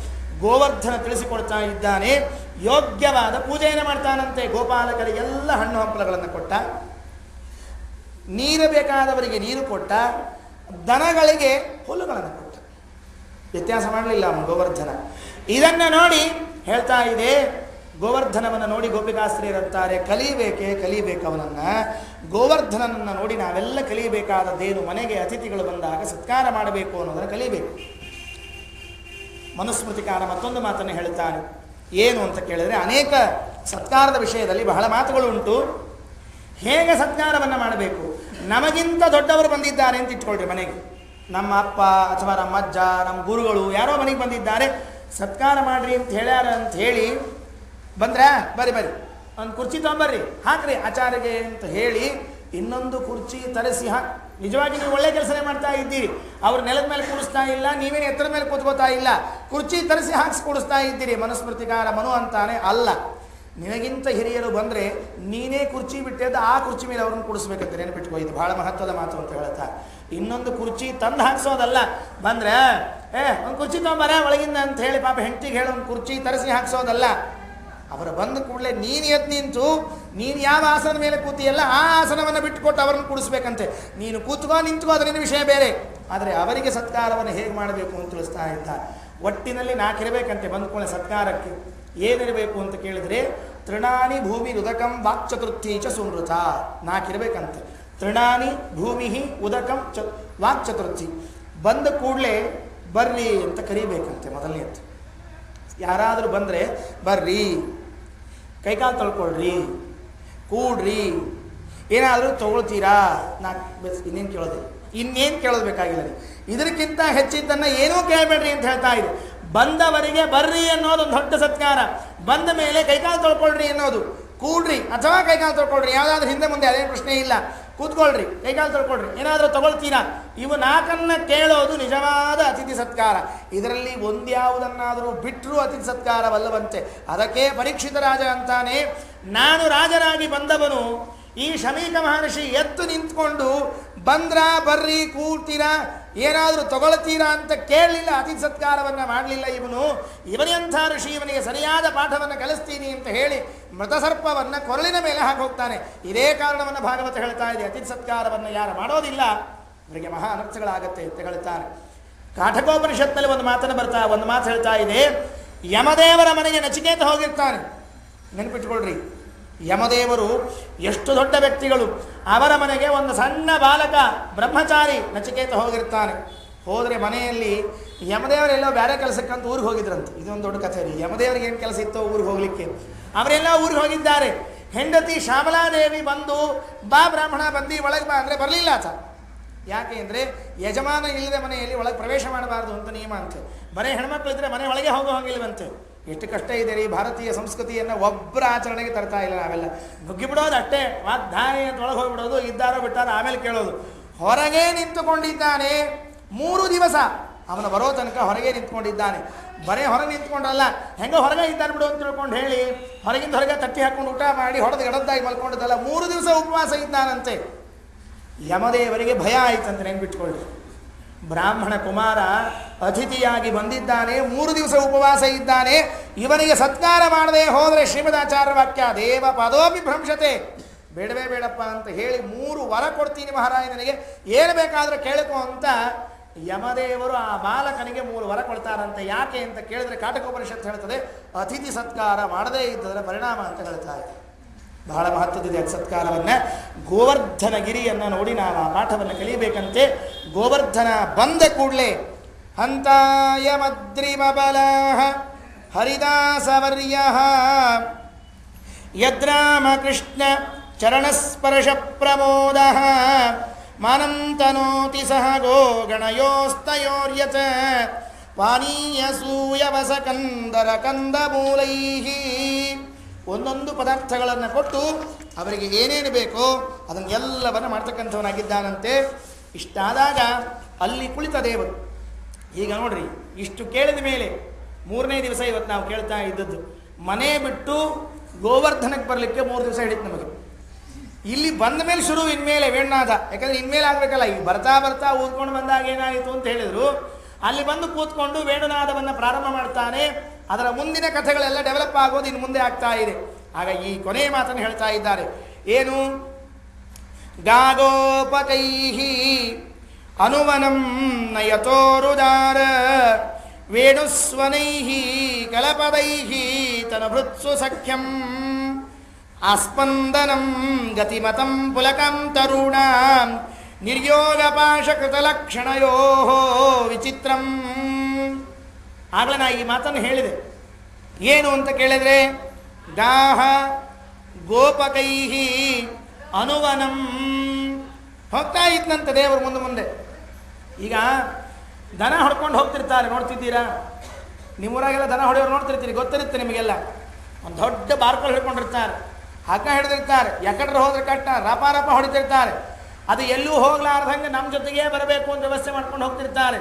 ಗೋವರ್ಧನ ತಿಳಿಸಿಕೊಡ್ತಾ ಇದ್ದಾನೆ, ಯೋಗ್ಯವಾದ ಪೂಜೆಯನ್ನು ಮಾಡ್ತಾನಂತೆ. ಗೋಪಾಲಕರಿಗೆಲ್ಲ ಹಣ್ಣು ಹಂಪಲಗಳನ್ನು ಕೊಟ್ಟ, ನೀರು ಬೇಕಾದವರಿಗೆ ನೀರು ಕೊಟ್ಟ, ದನಗಳಿಗೆ ಹುಲ್ಲುಗಳನ್ನು ಕೊಟ್ಟ. ವ್ಯತ್ಯಾಸ ಮಾಡಲಿಲ್ಲ ಅವನು ಗೋವರ್ಧನ. ಇದನ್ನು ನೋಡಿ ಹೇಳ್ತಾ ಇದೆ, ಗೋವರ್ಧನವನ್ನು ನೋಡಿ ಗೋಪಿಕಾಸ್ತ್ರೀಯರಂತಾರೆ, ಕಲಿಬೇಕು ಅವನನ್ನು. ಗೋವರ್ಧನನನ್ನು ನೋಡಿ ನಾವೆಲ್ಲ ಕಲಿಯಬೇಕಾದದ್ದೇನು? ಮನೆಗೆ ಅತಿಥಿಗಳು ಬಂದಾಗ ಸತ್ಕಾರ ಮಾಡಬೇಕು ಅನ್ನೋದನ್ನು ಕಲಿಬೇಕು. ಮನುಸ್ಮೃತಿಕಾರ ಮತ್ತೊಂದು ಮಾತನ್ನು ಹೇಳ್ತಾನೆ, ಏನು ಅಂತ ಕೇಳಿದರೆ, ಅನೇಕ ಸತ್ಕಾರದ ವಿಷಯದಲ್ಲಿ ಬಹಳ ಮಾತುಗಳು ಉಂಟು. ಹೇಗೆ ಸತ್ಕಾರವನ್ನು ಮಾಡಬೇಕು? ನಮಗಿಂತ ದೊಡ್ಡವರು ಬಂದಿದ್ದಾರೆ ಅಂತ ಇಟ್ಕೊಳ್ರಿ ಮನೆಗೆ, ನಮ್ಮ ಅಪ್ಪ ಅಥವಾ ನಮ್ಮ ಅಜ್ಜ, ನಮ್ಮ ಗುರುಗಳು ಯಾರೋ ಮನೆಗೆ ಬಂದಿದ್ದಾರೆ, ಸತ್ಕಾರ ಮಾಡ್ರಿ ಅಂತ ಹೇಳ್ಯಾರ ಅಂತ ಹೇಳಿ ಬಂದ್ರೆ, ಬರ್ರಿ ಒಂದು ಕುರ್ಚಿ ತೊಗೊಂಬರ್ರಿ ಹಾಕ್ರಿ ಆಚಾರ್ಯಗೆ ಅಂತ ಹೇಳಿ ಇನ್ನೊಂದು ಕುರ್ಚಿ ತರಿಸಿ ನಿಜವಾಗಿ ನೀವು ಒಳ್ಳೆ ಕೆಲಸನೇ ಮಾಡ್ತಾ ಇದ್ದೀರಿ. ಅವ್ರು ನೆಲದ ಮೇಲೆ ಕೂಡಿಸ್ತಾ ಇಲ್ಲ, ನೀವೇನು ಎತ್ತರ ಮೇಲೆ ಕೂತ್ಕೋತಾ ಇಲ್ಲ, ಕುರ್ಚಿ ತರಿಸಿ ಹಾಕಿಸಿ ಕೂಡಿಸ್ತಾ ಇದ್ದೀರಿ. ಮನುಸ್ಮೃತಿಕಾರ ಮನು ಅಂತಾನೆ, ಅಲ್ಲ, ನಿನಗಿಂತ ಹಿರಿಯರು ಬಂದರೆ ನೀನೇ ಕುರ್ಚಿ ಬಿಟ್ಟಿದ್ದು ಆ ಕುರ್ಚಿ ಮೇಲೆ ಅವ್ರನ್ನ ಕೂಡಿಸ್ಬೇಕಂತ ನೆನಪಿಟ್ಕೋ. ಇದು ಬಹಳ ಮಹತ್ವದ ಮಾತು ಅಂತ ಹೇಳ್ತಾ. ಇನ್ನೊಂದು ಕುರ್ಚಿ ತಂದು ಹಾಕ್ಸೋದಲ್ಲ, ಬಂದರೆ ಒಂದು ಕುರ್ಚಿ ತೊಗೊಂಬರ ಒಳಗಿಂದ ಅಂತ ಹೇಳಿ ಪಾಪ ಹೆಂಡತಿಗೆ ಹೇಳಿ ಒಂದು ಕುರ್ಚಿ ತರಿಸಿ ಹಾಕ್ಸೋದಲ್ಲ. ಅವರು ಬಂದ ಕೂಡಲೇ ನೀನು ಎದ್ದು ನಿಂತು ನೀನು ಯಾವ ಆಸನದ ಮೇಲೆ ಕೂತಿಯಲ್ಲ ಆ ಆಸನವನ್ನು ಬಿಟ್ಟುಕೊಟ್ಟು ಅವರನ್ನು ಕೂಡಿಸ್ಬೇಕಂತೆ. ನೀನು ಕೂತ್ಕೋ ನಿಂತ್ಕೋ ಅದರಿಂದ ವಿಷಯ ಬೇರೆ, ಆದರೆ ಅವರಿಗೆ ಸತ್ಕಾರವನ್ನು ಹೇಗೆ ಮಾಡಬೇಕು ಅಂತ ತಿಳಿಸ್ತಾ ಇದ್ದಾರೆ. ಒಟ್ಟಿನಲ್ಲಿ 4 ಇರಬೇಕಂತೆ ಬಂದ್ಕೊಳ್ಳೆ ಸತ್ಕಾರಕ್ಕೆ. ಏನಿರಬೇಕು ಅಂತ ಕೇಳಿದರೆ, ತೃಣಾನಿ ಭೂಮಿ ಉದಕಂ ವಾಕ್ಚತುರ್ಥಿ ಚ ಸುನೃತ. 4 ಇರಬೇಕಂತೆ. ತೃಣಾನಿ ಭೂಮಿ ಉದಕಂ ವಾಕ್ಚತುರ್ಥಿ. ಬಂದ ಕೂಡಲೇ ಬರ್ರಿ ಅಂತ ಕರಿಬೇಕಂತೆ ಮೊದಲನೇದು. ಯಾರಾದರೂ ಬಂದರೆ ಬರ್ರಿ, ಕೈಕಾಲು ತೊಳ್ಕೊಳ್ರಿ, ಕೂಡ್ರಿ, ಏನಾದರೂ ತೊಗೊಳ್ತೀರಾ, ಇನ್ನೇನು ಕೇಳೋದು ಬೇಕಾಗಿಲ್ಲ. ಇದಕ್ಕಿಂತ ಹೆಚ್ಚಿದ್ದನ್ನು ಏನೂ ಕೇಳಬೇಡ್ರಿ ಅಂತ ಹೇಳ್ತಾ ಇದೆ. ಬಂದವರಿಗೆ ಬರ್ರಿ ಅನ್ನೋದು ಒಂದು ದೊಡ್ಡ ಸತ್ಕಾರ. ಬಂದ ಮೇಲೆ ಕೈಕಾಲು ತೊಳ್ಕೊಳ್ರಿ ಅನ್ನೋದು, ಕೂಡ್ರಿ ಅಥವಾ ಕೈಕಾಲು ತೊಳ್ಕೊಳ್ರಿ, ಯಾವುದಾದ್ರೂ ಹಿಂದೆ ಮುಂದೆ ಅದೇ ಪ್ರಶ್ನೆ ಇಲ್ಲ. ಕೂತ್ಕೊಳ್ರಿ, ಕೈಕಾಲು ತೊಳ್ಕೊಳ್ರಿ, ಏನಾದರೂ ತಗೊಳ್ತೀರಾ, ಇವು 4 ಕೇಳೋದು ನಿಜವಾದ ಅತಿಥಿ ಸತ್ಕಾರ. ಇದರಲ್ಲಿ ಒಂದ್ಯಾವುದನ್ನಾದರೂ ಬಿಟ್ಟರೂ ಅತಿಥಿ ಸತ್ಕಾರವಲ್ಲವಂತೆ. ಅದಕ್ಕೆ ಪರೀಕ್ಷಿತ ರಾಜ ಅಂತಾನೆ, ನಾನು ರಾಜರಾಗಿ ಬಂದವನು, ಈ ಶಮೀಕ ಮಹರ್ಷಿ ಎದ್ದು ನಿಂತ್ಕೊಂಡು ಬರ್ರಿ, ಕೂಡ್ತೀರಾ, ಏನಾದರೂ ತಗೊಳ್ತೀರಾ ಅಂತ ಕೇಳಲಿಲ್ಲ, ಅತಿಥಿ ಸತ್ಕಾರವನ್ನು ಮಾಡಲಿಲ್ಲ. ಇವನೆಂಥ ಋಷಿ, ಇವನಿಗೆ ಸರಿಯಾದ ಪಾಠವನ್ನು ಕಲಿಸ್ತೀನಿ ಅಂತ ಹೇಳಿ ಮೃತಸರ್ಪವನ್ನು ಕೊರಳಿನ ಮೇಲೆ ಹಾಕಿ ಹೋಗ್ತಾನೆ. ಇದೇ ಕಾರಣವನ್ನು ಭಾಗವತ ಹೇಳ್ತಾ ಇದೆ, ಅತಿಥಿ ಸತ್ಕಾರವನ್ನು ಯಾರು ಮಾಡೋದಿಲ್ಲ ಅವರಿಗೆ ಮಹಾ ಅನರ್ಥಗಳಾಗತ್ತೆ ಅಂತ ಹೇಳ್ತಾರೆ. ಕಾಠಕೋಪನಿಷತ್ನಲ್ಲಿ ಒಂದು ಮಾತು ಹೇಳ್ತಾ ಇದೆ, ಯಮದೇವರ ಮನೆಗೆ ನಚಿಕೇತ ಹೋಗಿರ್ತಾನೆ. ನೆನಪಿಟ್ಕೊಳ್ರಿ, ಯಮದೇವರು ಎಷ್ಟು ದೊಡ್ಡ ವ್ಯಕ್ತಿಗಳು. ಅವರ ಮನೆಗೆ ಒಂದು ಸಣ್ಣ ಬಾಲಕ ಬ್ರಹ್ಮಚಾರಿ ನಚಿಕೇತ ಹೋಗಿರ್ತಾನೆ. ಹೋದರೆ ಮನೆಯಲ್ಲಿ ಯಮದೇವರೆಲ್ಲೋ ಬೇರೆ ಕೆಲಸಕ್ಕಂತ ಊರಿಗೆ ಹೋಗಿದ್ರಂತೆ. ಇದೊಂದು ದೊಡ್ಡ ಕಥೆ ರೀ. ಯಮದೇವರಿಗೆ ಏನು ಕೆಲಸ ಇತ್ತೋ ಊರಿಗೆ ಹೋಗಲಿಕ್ಕೆ, ಅವರೆಲ್ಲ ಊರಿಗೆ ಹೋಗಿದ್ದಾರೆ. ಹೆಂಡತಿ ಶ್ಯಾಮಲಾದೇವಿ ಬಂದು ಬಾ ಬ್ರಾಹ್ಮಣ ಬಂದು ಒಳಗೆ ಬಾ ಅಂದರೆ ಬರಲಿಲ್ಲ ಆತ. ಯಾಕೆ ಅಂದರೆ ಯಜಮಾನ ಇಲ್ಲದೆ ಮನೆಯಲ್ಲಿ ಒಳಗೆ ಪ್ರವೇಶ ಮಾಡಬಾರ್ದು ಅಂತ ನಿಯಮ ಅಂತೆ. ಬರೀ ಹೆಣ್ಮಕ್ಳು ಇದ್ದರೆ ಮನೆ ಒಳಗೆ ಹೋಗಿಲ್ವಂತೆ. ಎಷ್ಟು ಕಷ್ಟ ಇದೆ ರೀ. ಭಾರತೀಯ ಸಂಸ್ಕೃತಿಯನ್ನು ಒಬ್ಬರ ಆಚರಣೆಗೆ ತರ್ತಾ ಇಲ್ಲ ನಾವೆಲ್ಲ. ನುಗ್ಗಿಬಿಡೋದು ಅಷ್ಟೇ, ವಾಗ್ದಾರಿ ಅಂತ ಒಳಗೆ ಹೋಗಿಬಿಡೋದು, ಇದ್ದಾರೋ ಬಿಟ್ಟಾರೋ ಆಮೇಲೆ ಕೇಳೋದು. ಹೊರಗೆ ನಿಂತುಕೊಂಡಿದ್ದಾನೆ 3 ದಿವಸ. ಅವನು ಬರೋ ತನಕ ಹೊರಗೆ ನಿಂತ್ಕೊಂಡಿದ್ದಾನೆ. ಬರೇ ಹೊರಗೆ ನಿಂತ್ಕೊಂಡಲ್ಲ, ಹೆಂಗೋ ಹೊರಗೆ ಇದ್ದಾನೆ ಬಿಡು ಅಂತ ತಿಳ್ಕೊಂಡು ಹೇಳಿ ಹೊರಗಿಂದ ಹೊರಗೆ ತಟ್ಟಿ ಹಾಕ್ಕೊಂಡು ಊಟ ಮಾಡಿ ಹೊಡೆದು ಗಡದ್ದಾಗಿ ಮಲ್ಕೊಂಡಿದ್ದಲ್ಲ, 3 ದಿವಸ ಉಪವಾಸ ಇದ್ದಾನಂತೆ. ಯಮದೇವರಿಗೆ ಭಯ ಆಯಿತಂತ ನೆನ್ಪಿಟ್ಕೊಳ್ಳಿ. ಬ್ರಾಹ್ಮಣ ಕುಮಾರ ಅತಿಥಿಯಾಗಿ ಬಂದಿದ್ದಾನೆ, 3 ದಿವಸ ಉಪವಾಸ ಇದ್ದಾನೆ, ಇವನಿಗೆ ಸತ್ಕಾರ ಮಾಡದೆ ಹೋದರೆ ಶ್ರೀಮದಾಚಾರ್ಯ ವಾಕ್ಯ ದೇವ ಪದೋಪಿ ಭ್ರಂಶತೆ, ಬೇಡವೇ ಬೇಡಪ್ಪ ಅಂತ ಹೇಳಿ 3 ವರ ಕೊಡ್ತೀನಿ ಮಹಾರಾಜ, ನನಗೆ ಏನು ಬೇಕಾದರೂ ಕೇಳಿಕೋ ಅಂತ ಯಮದೇವರು ಆ ಬಾಲಕನಿಗೆ 3 ವರ ಕೊಡ್ತಾರಂತೆ. ಯಾಕೆ ಅಂತ ಕೇಳಿದ್ರೆ ಕಾಟಕೋಪನಿಷತ್ತು ಹೇಳ್ತದೆ, ಅತಿಥಿ ಸತ್ಕಾರ ಮಾಡದೇ ಇದ್ದದರ ಪರಿಣಾಮ ಅಂತ ಹೇಳ್ತಾ ಇದೆ. ಬಹಳ ಮಹತ್ವದಿದೆ ಸತ್ಕಾರವನ್ನು. ಗೋವರ್ಧನ ಗಿರಿಯನ್ನು ನೋಡಿ ನಾವು ಆ ಪಾಠವನ್ನು ಕಲಿಯಬೇಕಂತೆ. ಗೋವರ್ಧನ ಬಂದ ಕೂಡಲೇ ಹಂತಾಯ ಮದ್ರಿಮಬಲ ಹರಿದಾಸವರ್ಯ ಯದ್ರಾಮಕೃಷ್ಣ ಚರಣಸ್ಪರ್ಶ ಪ್ರಮೋದ ಮಾನಂತನೋತಿ ಸಹ ಗೋ ಗಣಯೋಸ್ತಯೋರ್ಯತ ಪಾನೀಯ ಸೂಯವಸ ಕಂದರ ಕಂದಮೂಲೈ. ಒಂದೊಂದು ಪದಾರ್ಥಗಳನ್ನು ಕೊಟ್ಟು ಅವರಿಗೆ ಏನೇನು ಬೇಕೋ ಅದನ್ನೆಲ್ಲವನ್ನು ಮಾಡ್ತಕ್ಕಂಥವನಾಗಿದ್ದಾನಂತೆ. ಇಷ್ಟಾದಾಗ ಅಲ್ಲಿ ಕುಳಿತ ದೇವರು, ಈಗ ನೋಡ್ರಿ, ಇಷ್ಟು ಕೇಳಿದ ಮೇಲೆ 3ನೇ ದಿವಸ ಇವತ್ತು ನಾವು ಕೇಳ್ತಾ ಇದ್ದದ್ದು, ಮನೆ ಬಿಟ್ಟು ಗೋವರ್ಧನಕ್ಕೆ ಬರಲಿಕ್ಕೆ 3 ದಿವಸ ಹಿಡಿತು ನಮಗೆ. ಇಲ್ಲಿ ಬಂದ ಮೇಲೆ ಶುರು ಇನ್ಮೇಲೆ ವೇಣನಾದ, ಯಾಕಂದರೆ ಇನ್ಮೇಲೆ ಆಗಬೇಕಲ್ಲ. ಈಗ ಬರ್ತಾ ಬರ್ತಾ ಊದ್ಕೊಂಡು ಬಂದಾಗ ಏನಾಯಿತು ಅಂತ ಹೇಳಿದರು, ಅಲ್ಲಿ ಬಂದು ಕೂತ್ಕೊಂಡು ವೇಣುನಾದವನ್ನು ಪ್ರಾರಂಭ ಮಾಡ್ತಾನೆ. ಅದರ ಮುಂದಿನ ಕಥೆಗಳೆಲ್ಲ ಡೆವಲಪ್ ಆಗೋದು ಇನ್ನು ಮುಂದೆ ಆಗ್ತಾ ಇದೆ. ಆಗ ಈ ಕೊನೆಯ ಮಾತನ್ನು ಹೇಳ್ತಾ ಇದ್ದಾರೆ, ಏನು? ಗಾಗೋಪಕೈಹಿ ಅನುವನಂ ನಯತೋರುದಾರ ವೇಣುಸ್ವನೈಹಿ ಕಲಪದೈಹಿ ತನಭೃತ್ಸು ಸಖ್ಯಂ ಆಸ್ಪಂದನಂ ಗತಿಮತಂ ಪುಲಕಂ ತರುಣಾಂ ನಿರ್ಯೋಗಪಾಶಕೃತಲಕ್ಷಣಯೋ ವಿಚಿತ್ರಂ. ಆಗಲೇ ನಾ ಈ ಮಾತನ್ನು ಹೇಳಿದೆ. ಏನು ಅಂತ ಕೇಳಿದರೆ, ಗಾಹ ಗೋಪಕೈಹಿ ಅನುವನಂ. ಹೋಗ್ತಾ ಇದ್ದಂತೆ ದೇವರು ಮುಂದೆ ಮುಂದೆ. ಈಗ ದನ ಹೊಡ್ಕೊಂಡು ಹೋಗ್ತಿರ್ತಾರೆ, ನೋಡ್ತಿದ್ದೀರಾ? ನಿಮ್ಮೂರಾಗೆಲ್ಲ ದನ ಹೊಡೆಯೋರು ನೋಡ್ತಿರ್ತೀರಿ, ಗೊತ್ತಿರುತ್ತೆ ನಿಮಗೆಲ್ಲ. ಒಂದು ದೊಡ್ಡ ಬಾರ್ಕೋಲ್ ಹಿಡ್ಕೊಂಡಿರ್ತಾರೆ, ಹಗ್ಗ ಹಿಡಿದಿರ್ತಾರೆ, ಎಕಡ್ರೆ ಹೋದ್ರೆ ಕಟ್ಟ ರಪ ರಪ ಹೊಡಿತಿರ್ತಾರೆ. ಅದು ಎಲ್ಲೂ ಹೋಗ್ಲಾರ್ದಂಗೆ ನಮ್ಮ ಜೊತೆಗೇ ಬರಬೇಕು ಅಂತ ವ್ಯವಸ್ಥೆ ಮಾಡ್ಕೊಂಡು ಹೋಗ್ತಿರ್ತಾರೆ.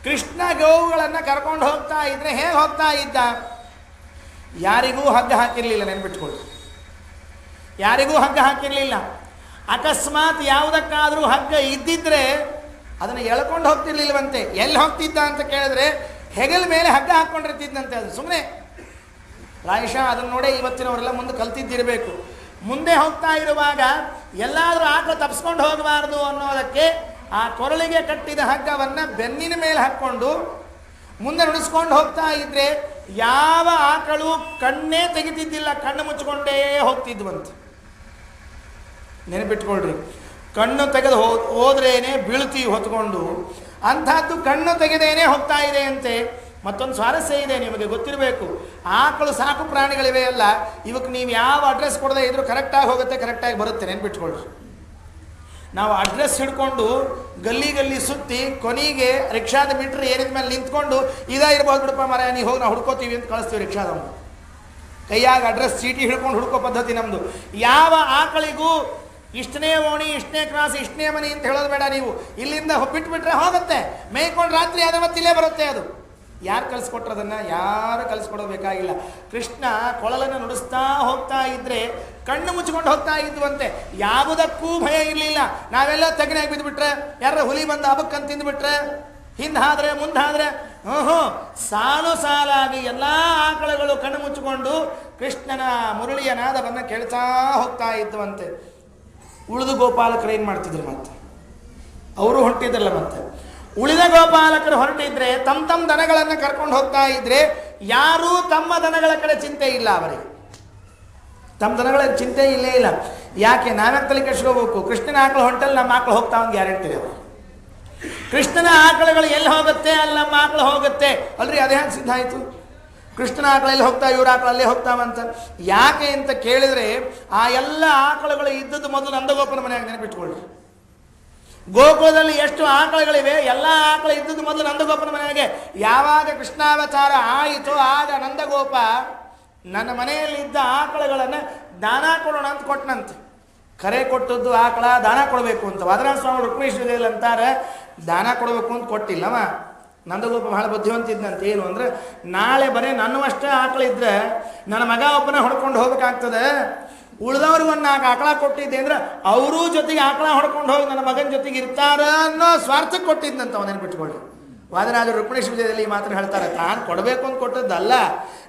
ಕೃಷ್ಣ ಗೋವುಗಳನ್ನು ಕರ್ಕೊಂಡು ಹೋಗ್ತಾ ಇದ್ರೆ ಹೇಗೆ ಹೋಗ್ತಾ ಇದ್ದ? ಯಾರಿಗೂ ಹಗ್ಗ ಹಾಕಿರಲಿಲ್ಲ, ನೆನ್ಬಿಟ್ಕೊಳ್ಳಿ. ಯಾರಿಗೂ ಹಗ್ಗ ಹಾಕಿರಲಿಲ್ಲ. ಅಕಸ್ಮಾತ್ ಯಾವುದಕ್ಕಾದರೂ ಹಗ್ಗ ಇದ್ದಿದ್ರೆ ಅದನ್ನು ಎಳ್ಕೊಂಡು ಹೋಗ್ತಿರ್ಲಿಲ್ಲವಂತೆ. ಎಲ್ಲಿ ಹೋಗ್ತಿದ್ದ ಅಂತ ಕೇಳಿದ್ರೆ ಹೆಗಲ ಮೇಲೆ ಹಗ್ಗ ಹಾಕ್ಕೊಂಡಿರ್ತಿದ್ದಂತೆ. ಅದು ಸುಮ್ಮನೆ ಪ್ರಾಯಶಃ ಅದನ್ನು ನೋಡೇ ಇವತ್ತಿನವರೆಲ್ಲ ಮುಂದೆ ಕಲ್ತಿದ್ದಿರಬೇಕು. ಮುಂದೆ ಹೋಗ್ತಾ ಇರುವಾಗ ಎಲ್ಲಾದರೂ ಆಕಳು ತಪ್ಪಿಸ್ಕೊಂಡು ಹೋಗಬಾರ್ದು ಅನ್ನೋದಕ್ಕೆ ಆ ಕೊರಳಿಗೆ ಕಟ್ಟಿದ ಹಗ್ಗವನ್ನು ಬೆನ್ನಿನ ಮೇಲೆ ಹಾಕ್ಕೊಂಡು ಮುಂದೆ ನುಡಿಸ್ಕೊಂಡು ಹೋಗ್ತಾ ಇದ್ರೆ ಯಾವ ಆಕಳು ಕಣ್ಣೇ ತೆಗಿತಿದ್ದಿಲ್ಲ, ಕಣ್ಣು ಮುಚ್ಚಿಕೊಂಡೇ ಹೋಗ್ತಿದ್ವಂತೆ. ನೆನಪಿಟ್ಕೊಳ್ರಿ, ಕಣ್ಣು ತೆಗೆದು ಹೋದ್ರೇನೆ ಬೀಳ್ತೀವಿ ಹೊತ್ಕೊಂಡು, ಅಂಥದ್ದು ಕಣ್ಣು ತೆಗೆದೇನೆ ಹೋಗ್ತಾ ಇದೆ ಅಂತೆ. ಮತ್ತೊಂದು ಸ್ವಾರಸ್ಯ ಇದೆ, ನಿಮಗೆ ಗೊತ್ತಿರಬೇಕು. ಆಕಳು ಸಾಕು ಪ್ರಾಣಿಗಳಿವೆ ಅಲ್ಲ, ಇವಕ್ಕೆ ನೀವು ಯಾವ ಅಡ್ರೆಸ್ ಕೊಡದೇ ಇದ್ರೂ ಕರೆಕ್ಟಾಗಿ ಹೋಗುತ್ತೆ, ಕರೆಕ್ಟಾಗಿ ಬರುತ್ತೆ. ನೆನ್ಪಿಟ್ಕೊಳ್ರಿ, ನಾವು ಅಡ್ರೆಸ್ ಹಿಡ್ಕೊಂಡು ಗಲ್ಲಿ ಗಲ್ಲಿ ಸುತ್ತಿ ಕೊನೆಗೆ ರಿಕ್ಷಾದ ಮೀಟ್ರ್ ಏರಿದ ಮೇಲೆ ನಿಂತ್ಕೊಂಡು ಇದೇ ಇರ್ಬೋದು ಬಿಡಪ್ಪ ಮರ, ನೀವು ಹೋಗಿ ನಾವು ಹುಡ್ಕೋತೀವಿ ಅಂತ ಕಳಿಸ್ತೀವಿ ರಿಕ್ಷಾದವನು. ಕೈಯಾಗ ಅಡ್ರೆಸ್ ಚೀಟಿ ಹಿಡ್ಕೊಂಡು ಹುಡ್ಕೋ ಪದ್ಧತಿ ನಮ್ಮದು. ಯಾವ ಆಕಳಿಗೂ ಇಷ್ಟನೇ ಓಣಿ, ಇಷ್ಟನೇ ಕ್ರಾಸ್, ಇಷ್ಟನೇ ಮನೆ ಅಂತ ಹೇಳೋದು ಬೇಡ. ನೀವು ಇಲ್ಲಿಂದ ಬಿಟ್ಬಿಟ್ರೆ ಹೋಗುತ್ತೆ, ಮೇಯ್ಕೊಂಡು ರಾತ್ರಿ ಆದ ಮತ್ತಿಲ್ಲೇ ಬರುತ್ತೆ. ಅದು ಯಾರು ಕಲಿಸ್ಕೊಟ್ರು? ಅದನ್ನು ಯಾರು ಕಲಿಸ್ಕೊಡಬೇಕಾಗಿಲ್ಲ. ಕೃಷ್ಣ ಕೊಳಲನ್ನು ನುಡಿಸ್ತಾ ಹೋಗ್ತಾ ಇದ್ರೆ ಕಣ್ಣು ಮುಚ್ಚಿಕೊಂಡು ಹೋಗ್ತಾ ಇದ್ವಂತೆ. ಯಾವುದಕ್ಕೂ ಭಯ ಇರಲಿಲ್ಲ. ನಾವೆಲ್ಲ ತೆಗನಾಗಿ ಬಿದ್ದುಬಿಟ್ರೆ, ಯಾರ ಹುಲಿ ಬಂದು ಹಬ್ಬಕ್ಕಂತ ತಿಂದುಬಿಟ್ರೆ, ಹಿಂದಾದರೆ ಮುಂದಾದರೆ ಸಾಲು ಸಾಲಾಗಿ ಎಲ್ಲ ಆಕಳುಗಳು ಕಣ್ಣು ಮುಚ್ಚಿಕೊಂಡು ಕೃಷ್ಣನ ಮುರಳಿಯ ನಾದವನ್ನು ಕೇಳ್ತಾ ಹೋಗ್ತಾ ಇದ್ವಂತೆ. ಉಳಿದು ಗೋಪಾಲಕರು ಏನು ಮಾಡ್ತಿದ್ರು? ಮತ್ತೆ ಅವರು ಹೊರಟಿದ್ರಲ್ಲ. ಮತ್ತೆ ಉಳಿದ ಗೋಪಾಲಕರು ಹೊರಟಿದ್ರೆ ತಮ್ಮ ದನಗಳನ್ನು ಕರ್ಕೊಂಡು ಹೋಗ್ತಾ ಇದ್ರೆ ಯಾರೂ ತಮ್ಮ ದನಗಳ ಕಡೆ ಚಿಂತೆ ಇಲ್ಲ. ಅವರಿಗೆ ತಮ್ಮ ದನಗಳ ಚಿಂತೆ ಇಲ್ಲೇ ಇಲ್ಲ. ಯಾಕೆ? ನಾವೇ ತಲೆ ಕೆಡ್ಸ್ಕೋಬೇಕು. ಕೃಷ್ಣನ ಆಕಳು ಹೊಂಟಲ್ಲಿ ನಮ್ಮ ಆಕಳು ಹೋಗ್ತಾ ಒಂದು ಗ್ಯಾರಂಟಿ ಇದೆ. ಕೃಷ್ಣನ ಆಕಳುಗಳು ಎಲ್ಲಿ ಹೋಗುತ್ತೆ ಅಲ್ಲಿ ನಮ್ಮ ಆಕಳು ಹೋಗುತ್ತೆ ಅಲ್ರಿ. ಅದೇ ಹ್ಯಾಂಗೆ ಸಿದ್ಧ ಆಯಿತು? ಕೃಷ್ಣನ ಆಕಳಲ್ಲಿ ಹೋಗ್ತಾ, ಇವ್ರ ಆಕಳಲ್ಲೇ ಹೋಗ್ತಾವಂತ. ಯಾಕೆ ಅಂತ ಕೇಳಿದರೆ ಆ ಎಲ್ಲ ಆಕಳುಗಳು ಇದ್ದದ್ದು ಮೊದಲು ನಂದಗೋಪನ ಮನೆಯಾಗ. ನೆನಪಿಟ್ಕೊಳ್ಳಿ, ಗೋಕುಲದಲ್ಲಿ ಎಷ್ಟು ಆಕಳುಗಳಿವೆ, ಎಲ್ಲ ಆಕಳು ಇದ್ದದ್ದು ಮೊದಲು ನಂದಗೋಪನ ಮನೆಯಾಗೆ. ಯಾವಾಗ ಕೃಷ್ಣಾವತಾರ ಆಯಿತು ಆಗ ನಂದಗೋಪ ನನ್ನ ಮನೆಯಲ್ಲಿ ಇದ್ದ ಆಕಳುಗಳನ್ನು ದಾನ ಕೊಡೋಣ ಅಂತ ಕೊಟ್ಟನಂತೆ. ಕರೆ ಕೊಟ್ಟದ್ದು ಆಕಳ ದಾನ ಕೊಡಬೇಕು ಅಂತ. ವಾದರಾಜ ಸ್ವಾಮಿ ರುಕ್ಮೇಶ್ವರಿಯಲ್ಲಿ ಅಂತಾರೆ, ದಾನ ಕೊಡಬೇಕು ಅಂತ ಕೊಟ್ಟಿಲ್ಲವ. ನಂದಗೋಪ ಬಹಳ ಬುದ್ಧಿವಂತ ಇದ್ದಂತೆ. ಏನು ಅಂದರೆ, ನಾಳೆ ಬರೀ ನನ್ನವಷ್ಟೇ ಆಕಳಿದ್ರೆ ನನ್ನ ಮಗ ಒಬ್ಬನ ಹೊಡ್ಕೊಂಡು ಹೋಗ್ಬೇಕಾಗ್ತದೆ, ಉಳಿದವ್ರಿಗೆ ಒಂದು 4 ಆಕಳ ಕೊಟ್ಟಿದ್ದೆ ಅಂದ್ರೆ ಅವರೂ ಜೊತೆಗೆ ಆಕಳ ಹೊಡ್ಕೊಂಡು ಹೋಗಿ ನನ್ನ ಮಗನ ಜೊತೆಗೆ ಇರ್ತಾರ ಅನ್ನೋ ಸ್ವಾರ್ಥಕ್ಕೆ ಕೊಟ್ಟಿದ್ದಂತ ಅವನೇನು ಬಿಟ್ಕೊಳ್ಳಿ. ವಾದರಾಜರು ರುಕ್ಮಿಣೇಶ ವಿಜಯದಲ್ಲಿ ಈ ಮಾತನ್ನು ಹೇಳ್ತಾರೆ. ತಾನು ಕೊಡಬೇಕು ಅಂತ ಕೊಟ್ಟದ್ದಲ್ಲ.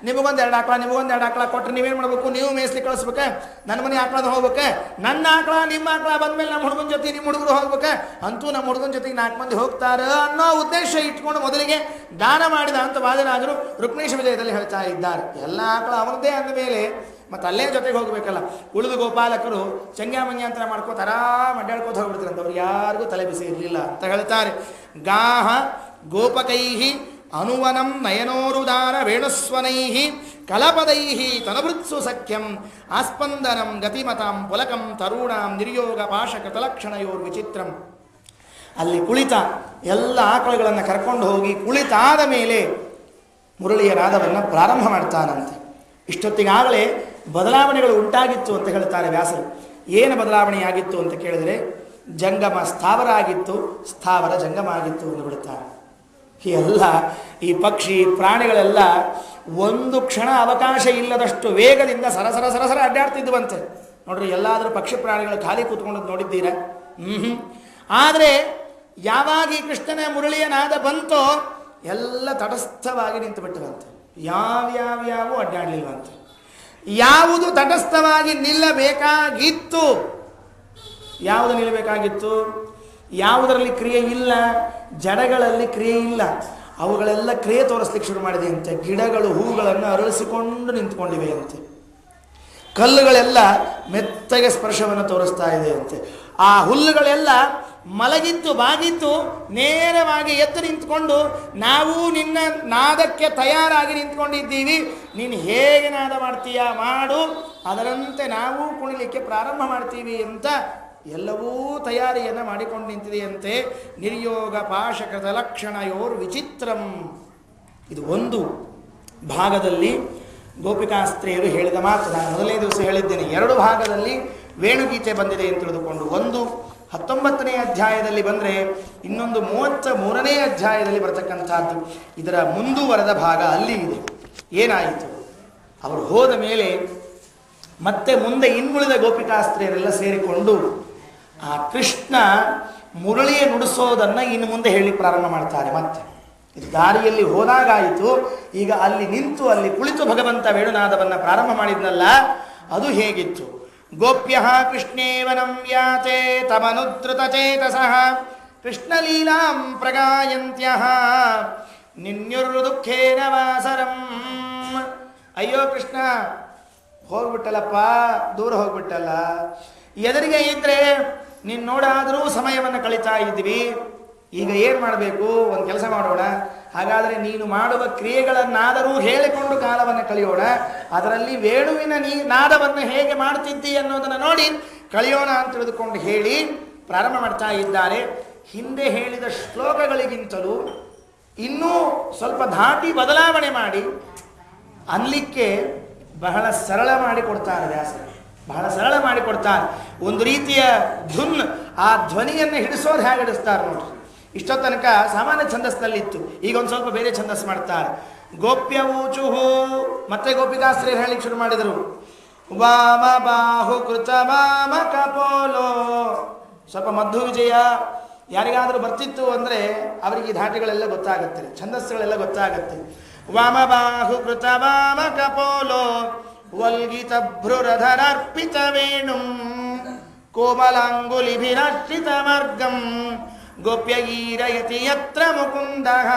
ನಿಮಗೊಂದು 2 ಆಕಳ ನಿಮಗೊಂದು 2 ಆಕಳ ಕೊಟ್ಟರೆ ನೀವೇನು ಮಾಡಬೇಕು? ನೀವು ಮೇಯಿಸ್ಲಿಕ್ಕೆ ಕಳಿಸ್ಬೇಕೆ? ನನ್ನ ಮನೆ ಆಕಳದ ಹೋಗ್ಬೇಕೆ? ನನ್ನ ಆಕಳ ನಿಮ್ಮ ಆಕಳ ಬಂದಮೇಲೆ ನಮ್ಮ ಹುಡುಗನ ಜೊತೆ ನಿಮ್ಮ ಹುಡುಗರು ಹೋಗ್ಬೇಕೆ? ಅಂತೂ ನಮ್ಮ ಹುಡುಗನ ಜೊತೆಗೆ 4 ಮಂದಿ ಹೋಗ್ತಾರೆ ಅನ್ನೋ ಉದ್ದೇಶ ಇಟ್ಕೊಂಡು ಮೊದಲಿಗೆ ದಾನ ಮಾಡಿದ ಅಂತ ವಾದರಾಜರು ರುಕ್ಮಿಣೇಶ ವಿಜಯದಲ್ಲಿ ಹೇಳ್ತಾ ಇದ್ದಾರೆ. ಎಲ್ಲ ಆಕಳ ಅವನದೇ ಅಂದ ಮೇಲೆ ಮತ್ತು ಅಲ್ಲೇ ಜೊತೆಗೆ ಹೋಗಬೇಕಲ್ಲ. ಉಳಿದು ಗೋಪಾಲಕರು ಚಂಗ್ಯಾಮಂಗ್ಯಾಂತರ ಮಾಡ್ಕೋತ ಆರಾಮ ಅಡ್ಡಾಡ್ಕೋತ ಹೋಗ್ಬಿಡ್ತಾರಂತ. ಅವ್ರು ಯಾರಿಗೂ ತಲೆ ಬಿಸಿ ಇರಲಿಲ್ಲ ಅಂತ ಹೇಳ್ತಾರೆ. ಗಾಹ ಗೋಪಕೈಹಿ ಅನುವನಂ ನಯನೋರುದಾರ ವೇಣುಸ್ವನೈಹಿ ಕಲಪದೈಹಿ ತನವೃತ್ಸು ಸಖ್ಯಂ ಆಸ್ಪಂದನಂ ಗತಿಮತಾಂ ಪುಲಕಂ ತರುಣಾಂ ನಿರ್ಯೋಗ ಪಾಶಕತಲಕ್ಷಣಯೋರ್ ವಿಚಿತ್ರಂ. ಅಲ್ಲಿ ಕುಳಿತ ಎಲ್ಲ ಆಕಳುಗಳನ್ನು ಕರ್ಕೊಂಡು ಹೋಗಿ ಕುಳಿತಾದ ಮೇಲೆ ಮುರಳಿಯ ನಾದವನ್ನು ಪ್ರಾರಂಭ ಮಾಡ್ತಾನಂತೆ. ಇಷ್ಟೊತ್ತಿಗಾಗಲೇ ಬದಲಾವಣೆಗಳು ಉಂಟಾಗಿತ್ತು ಅಂತ ಹೇಳ್ತಾರೆ ವ್ಯಾಸರು. ಏನು ಬದಲಾವಣೆಯಾಗಿತ್ತು ಅಂತ ಕೇಳಿದರೆ, ಜಂಗಮ ಸ್ಥಾವರ ಆಗಿತ್ತು, ಸ್ಥಾವರ ಜಂಗಮ ಆಗಿತ್ತು ಎಂದು ಬಿಡುತ್ತಾರೆ. ಎಲ್ಲ ಈ ಪಕ್ಷಿ ಪ್ರಾಣಿಗಳೆಲ್ಲ ಒಂದು ಕ್ಷಣ ಅವಕಾಶ ಇಲ್ಲದಷ್ಟು ವೇಗದಿಂದ ಸರಸರ ಸರಸರ ಅಡ್ಡಾಡ್ತಿದ್ವಂತೆ. ನೋಡ್ರಿ, ಎಲ್ಲಾದರೂ ಪಕ್ಷಿ ಪ್ರಾಣಿಗಳು ಖಾಲಿ ಕೂತ್ಕೊಂಡದ್ದು ನೋಡಿದ್ದೀರಾ? ಆದರೆ ಯಾವಾಗ ಈ ಕೃಷ್ಣನ ಮುರಳಿಯ ನಾದ ಬಂತೋ ಎಲ್ಲ ತಟಸ್ಥವಾಗಿ ನಿಂತು ಬಿಟ್ಟವಂತೆ. ಯಾವ್ಯಾವ್ಯಾವು ಅಡ್ಡಾಡಲಿಲ್ವಂತೆ. ಯಾವುದು ತಟಸ್ಥವಾಗಿ ನಿಲ್ಲಬೇಕಾಗಿತ್ತು, ಯಾವುದು ನಿಲ್ಲಬೇಕಾಗಿತ್ತು, ಯಾವುದರಲ್ಲಿ ಕ್ರಿಯೆ ಇಲ್ಲ, ಜಡಗಳಲ್ಲಿ ಕ್ರಿಯೆ ಇಲ್ಲ, ಅವುಗಳೆಲ್ಲ ಕ್ರಿಯೆ ತೋರಿಸ್ಲಿಕ್ಕೆ ಶುರು ಮಾಡಿದೆ ಅಂತೆ. ಗಿಡಗಳು ಹೂಗಳನ್ನು ಅರಳಿಸಿಕೊಂಡು ನಿಂತ್ಕೊಂಡಿವೆ ಅಂತೆ. ಕಲ್ಲುಗಳೆಲ್ಲ ಮೆತ್ತಗೆ ಸ್ಪರ್ಶವನ್ನು ತೋರಿಸ್ತಾ ಇದೆ ಅಂತೆ. ಆ ಹುಲ್ಲುಗಳೆಲ್ಲ ಮಲಗಿದ್ದು ಬಾಗಿದ್ದು ನೇರವಾಗಿ ಎದ್ದು ನಿಂತ್ಕೊಂಡು ನಾವು ನಿನ್ನ ನಾದಕ್ಕೆ ತಯಾರಾಗಿ ನಿಂತ್ಕೊಂಡಿದ್ದೀವಿ, ನೀನು ಹೇಗೆ ನಾದ ಮಾಡ್ತೀಯ ಮಾಡು, ಅದರಂತೆ ನಾವು ಕುಣಿಲಿಕ್ಕೆ ಪ್ರಾರಂಭ ಮಾಡ್ತೀವಿ ಅಂತ ಎಲ್ಲವೂ ತಯಾರಿಯನ್ನು ಮಾಡಿಕೊಂಡು ನಿಂತಿದೆಯಂತೆ. ನಿರ್ಯೋಗ ಪಾಶಕದ ಲಕ್ಷಣಯೋರ್ ವಿಚಿತ್ರಂ. ಇದು ಒಂದು ಭಾಗದಲ್ಲಿ ಗೋಪಿಕಾಸ್ತ್ರೀಯರು ಹೇಳಿದ ಮಾತು. ನಾನು ಮೊದಲನೇ ದಿವಸ ಹೇಳಿದ್ದೇನೆ, 2 ಭಾಗದಲ್ಲಿ ವೇಣುಗೀತೆ ಬಂದಿದೆ ಅಂತ ತಿಳಿದುಕೊಂಡು. ಒಂದು 19ನೇ ಅಧ್ಯಾಯದಲ್ಲಿ ಬಂದರೆ, ಇನ್ನೊಂದು 33ನೇ ಅಧ್ಯಾಯದಲ್ಲಿ ಬರತಕ್ಕಂಥದ್ದು. ಇದರ ಮುಂದುವರೆದ ಭಾಗ ಅಲ್ಲಿ ಇದೆ. ಏನಾಯಿತು? ಅವರು ಹೋದ ಮೇಲೆ ಮತ್ತೆ ಮುಂದೆ ಇನ್ನುಳಿದ ಗೋಪಿಕಾಸ್ತ್ರೀಯರೆಲ್ಲ ಸೇರಿಕೊಂಡು ಆ ಕೃಷ್ಣ ಮುರಳಿಯ ನುಡಿಸೋದನ್ನು ಇನ್ನು ಮುಂದೆ ಹೇಳಿ ಪ್ರಾರಂಭ ಮಾಡ್ತಾರೆ. ಮತ್ತೆ ಇದು ದಾರಿಯಲ್ಲಿ ಹೋದಾಗಾಯಿತು. ಈಗ ಅಲ್ಲಿ ನಿಂತು ಅಲ್ಲಿ ಕುಳಿತು ಭಗವಂತ ವೇಣುನಾದವನ್ನು ಪ್ರಾರಂಭ ಮಾಡಿದ್ನಲ್ಲ, ಅದು ಹೇಗಿತ್ತು? ಗೋಪ್ಯ ಕೃಷ್ಣೇವನಂ ಯಾತೆ ತಮನುದ್ರುತ ಚೇತಸಃ ಕೃಷ್ಣಲೀಲಾಂ ಪ್ರಗಾಯಂತ್ಯಃ ನಿನ್ಯುರ್ದುಃಖೇನ ವಾಸರಂ. ಅಯ್ಯೋ ಕೃಷ್ಣ, ಹೋಗ್ಬಿಟ್ಟಲ್ಲಪ್ಪ, ದೂರ ಹೋಗ್ಬಿಟ್ಟಲ್ಲ, ಎದುರಿಗೆ ಇದ್ರೆ ನೀನು ನೋಡಾದರೂ ಸಮಯವನ್ನು ಕಳೀತಾ ಇದ್ವಿ. ಈಗ ಏನು ಮಾಡಬೇಕು? ಒಂದು ಕೆಲಸ ಮಾಡೋಣ. ಹಾಗಾದರೆ ನೀನು ಮಾಡುವ ಕ್ರಿಯೆಗಳನ್ನಾದರೂ ಹೇಳಿಕೊಂಡು ಕಾಲವನ್ನು ಕಳೆಯೋಣ. ಅದರಲ್ಲಿ ವೇಣುವಿನ ನಾದವನ್ನು ಹೇಗೆ ಮಾಡ್ತಿದ್ದಿ ಅನ್ನೋದನ್ನು ನೋಡಿ ಕಳೆಯೋಣ ಅಂತ ತಿಳಿದುಕೊಂಡು ಹೇಳಿ ಪ್ರಾರಂಭ ಮಾಡ್ತಾ ಇದ್ದಾರೆ. ಹಿಂದೆ ಹೇಳಿದ ಶ್ಲೋಕಗಳಿಗಿಂತಲೂ ಇನ್ನೂ ಸ್ವಲ್ಪ ಧಾಟಿ ಬದಲಾವಣೆ ಮಾಡಿ ಅನ್ಲಿಕ್ಕೆ ಬಹಳ ಸರಳ ಮಾಡಿಕೊಡ್ತಾರೆ ವ್ಯಾಸರು. ಬಹಳ ಸರಳ ಮಾಡಿಕೊಡ್ತಾರೆ. ಒಂದು ರೀತಿಯ ಧುನ್, ಆ ಧ್ವನಿಯನ್ನು ಹಿಡಿಸೋರು ಹೇಗೆ ಹಿಡಿಸ್ತಾರೆ ನೋಡ್ರಿ. ಇಷ್ಟೋ ತನಕ ಸಾಮಾನ್ಯ ಛಂದಸ್ನಲ್ಲಿತ್ತು, ಈಗ ಒಂದು ಸ್ವಲ್ಪ ಬೇರೆ ಛಂದಸ್ ಮಾಡ್ತಾರೆ. ಗೋಪ್ಯ ಊಚುಹು, ಮತ್ತೆ ಗೋಪಿಕಾಸ್ತ್ರೀಯರು ಹೇಳಿಕ್ಕೆ ಶುರು ಮಾಡಿದರು. ವಾಮ ಬಾಹು ಕೃತ ವಾಮ ಕಪೋಲೋ. ಸ್ವಲ್ಪ ಮಧ್ವ ವಿಜಯ ಯಾರಿಗಾದರೂ ಬರ್ತಿತ್ತು ಅಂದರೆ ಅವರಿಗೆ ಈ ಧಾಟಿಗಳೆಲ್ಲ ಗೊತ್ತಾಗುತ್ತೆ, ಛಂದಸ್ಸುಗಳೆಲ್ಲ ಗೊತ್ತಾಗತ್ತೆ. ವಾಮ ಬಾಹು ಕೃತ ವಾಮ ಕಪೋಲೋ ವಲ್ಗಿತ ಭ್ರುರಧರಾರ್ಪಿತ ವೇಣುಂ ಕೋಮಲಾಂಗುಲಿಭಿರಾಶ್ರಿತ ಮಾರ್ಗಂ ಗೋಪ್ಯಗೀರಯತಿ ಯತ್ರ ಮುಕುಂದಃ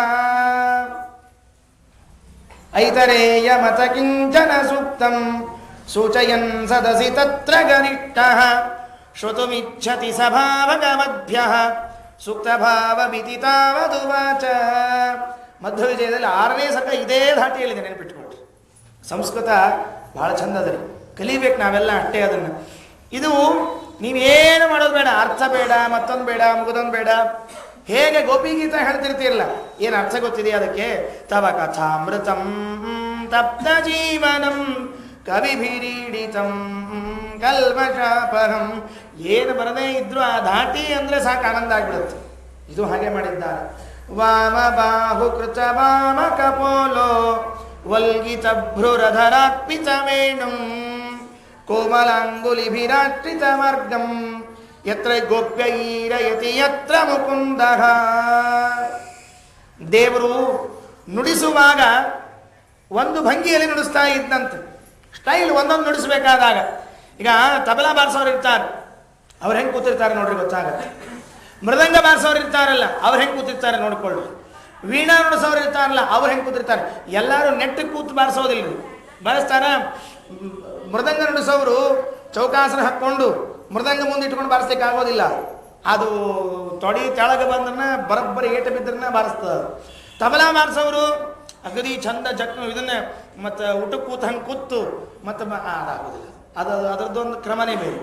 ಐತರೇಯ ಮತ ಕಿಂಚನ ಸೂಕ್ತಂ ಸೂಚಯನ್ ಸದಸಿ ತತ್ರ ಗರಿಷ್ಠಃ ಶ್ರುತುಮಿಚ್ಛತಿ ಸಭಾವಗಮಭ್ಯಃ ಸೂಕ್ತಭಾವಮಿತಿ ತಾವದುವಾಚ. ಮಧ್ವ ವಿಜಯದಲ್ಲಿ 6ನೇ ಸರ್ಗ ಇದೇ ಧಾಟಿ ಹೇಳಿದೆ, ನೆನಪಿಟ್ಕೊಳ್ರಿ. ಸಂಸ್ಕೃತ ಬಹಳ ಚಂದದಲ್ಲಿ ಕಲಿಬೇಕು ನಾವೆಲ್ಲ ಅಷ್ಟೇ. ಅದನ್ನು ಇದು ನೀವೇನು ಮಾಡೋದು ಬೇಡ, ಅರ್ಥ ಬೇಡ, ಮತ್ತೊಂದು ಬೇಡ, ಮುಗಿದೊಂದು ಬೇಡ. ಹೇಗೆ ಗೋಪಿಗೀತ ಹೇಳ್ತಿರ್ತಿರಲ್ಲ, ಏನು ಅರ್ಥ ಗೊತ್ತಿದೆಯಾ ಅದಕ್ಕೆ? ತವ ಕಥಾಮೃತಂ ತಪ್ತ ಜೀವನಂ ಕವಿಭಿರೀಡಿತಂ ಕಲ್ಮಷಾಪಹಂ. ಏನು ಬರದೇ ಇದ್ರು ಆ ಧಾಟಿ ಅಂದರೆ ಸಾಕು, ಆನಂದ ಆಗ್ಬಿಡುತ್ತೆ. ಇದು ಹಾಗೆ ಮಾಡಿದ್ದಾರೆ. ವಾಮ ಬಾಹು ಕೃತ ವಾಮ ಕಪೋಲೋ ವಲ್ಗಿತ ಭ್ರುರಧರಾರ್ಪಿತ ವೇಣುಂ ಕೋಮಲಾಂಗುಲಿಭಿರಾಷ್ಟ್ರಿತ ಮಾರ್ಗಂ ಯತ್ರ ಗೋಪ್ಯೈರಯತಿ ಯತ್ರ ಮುಕುಂದಃ. ದೇವರು ನುಡಿಸುವಾಗ ಒಂದು ಭಂಗಿಯಲ್ಲಿ ನುಡಿಸ್ತಾ ಇದ್ದಂತೆ. ಸ್ಟೈಲ್ ಒಂದೊಂದು ನುಡಿಸ್ಬೇಕಾದಾಗ, ಈಗ ತಬಲಾ ಬಾರಿಸೋರು ಇರ್ತಾರೆ, ಅವ್ರು ಹೆಂಗೆ ಕೂತಿರ್ತಾರೆ ನೋಡ್ರಿ ಗೊತ್ತಾಗತ್ತೆ. ಮೃದಂಗ ಬಾರಿಸೋರು ಇರ್ತಾರಲ್ಲ, ಅವ್ರು ಹೆಂಗೆ ಕೂತಿರ್ತಾರೆ ನೋಡ್ಕೊಳ್ಳಿ. ವೀಣಾ ನುಡಿಸೋರು ಇರ್ತಾರಲ್ಲ, ಅವ್ರು ಹೆಂಗೆ ಕೂತಿರ್ತಾರೆ. ಎಲ್ಲರೂ ನೆಟ್ಟಿಗೆ ಕೂತು ಬಾರಿಸೋದಿಲ್ಲ, ಬಾರಿಸ್ತಾರ. ಮೃದಂಗ ನುಡಿಸೋರು ಚೌಕಾಸನ ಹಾಕ್ಕೊಂಡು ಮೃದಂಗ ಮುಂದೆ ಇಟ್ಕೊಂಡು ಬಾರಿಸ್ಲಿಕ್ಕೆ ಆಗೋದಿಲ್ಲ. ಅದು ತೊಡಿ ತೆಳಗೆ ಬಂದ್ರನ್ನ ಬರೋಬ್ಬರಿ ಏಟ ಬಿದ್ರನ್ನ ಬಾರಿಸ್ತದ. ತಬಲಾ ಬಾರಿಸೋರು ಅಗದಿ ಚಂದ ಇದನ್ನೇ ಮತ್ತು ಊಟಕ್ಕೆ ಕೂತು ಹಂಗೆ ಕೂತು ಮತ್ತು ಅದಾಗೋದಿಲ್ಲ. ಅದರದ್ದೊಂದು ಕ್ರಮನೇ ಬೇರೆ.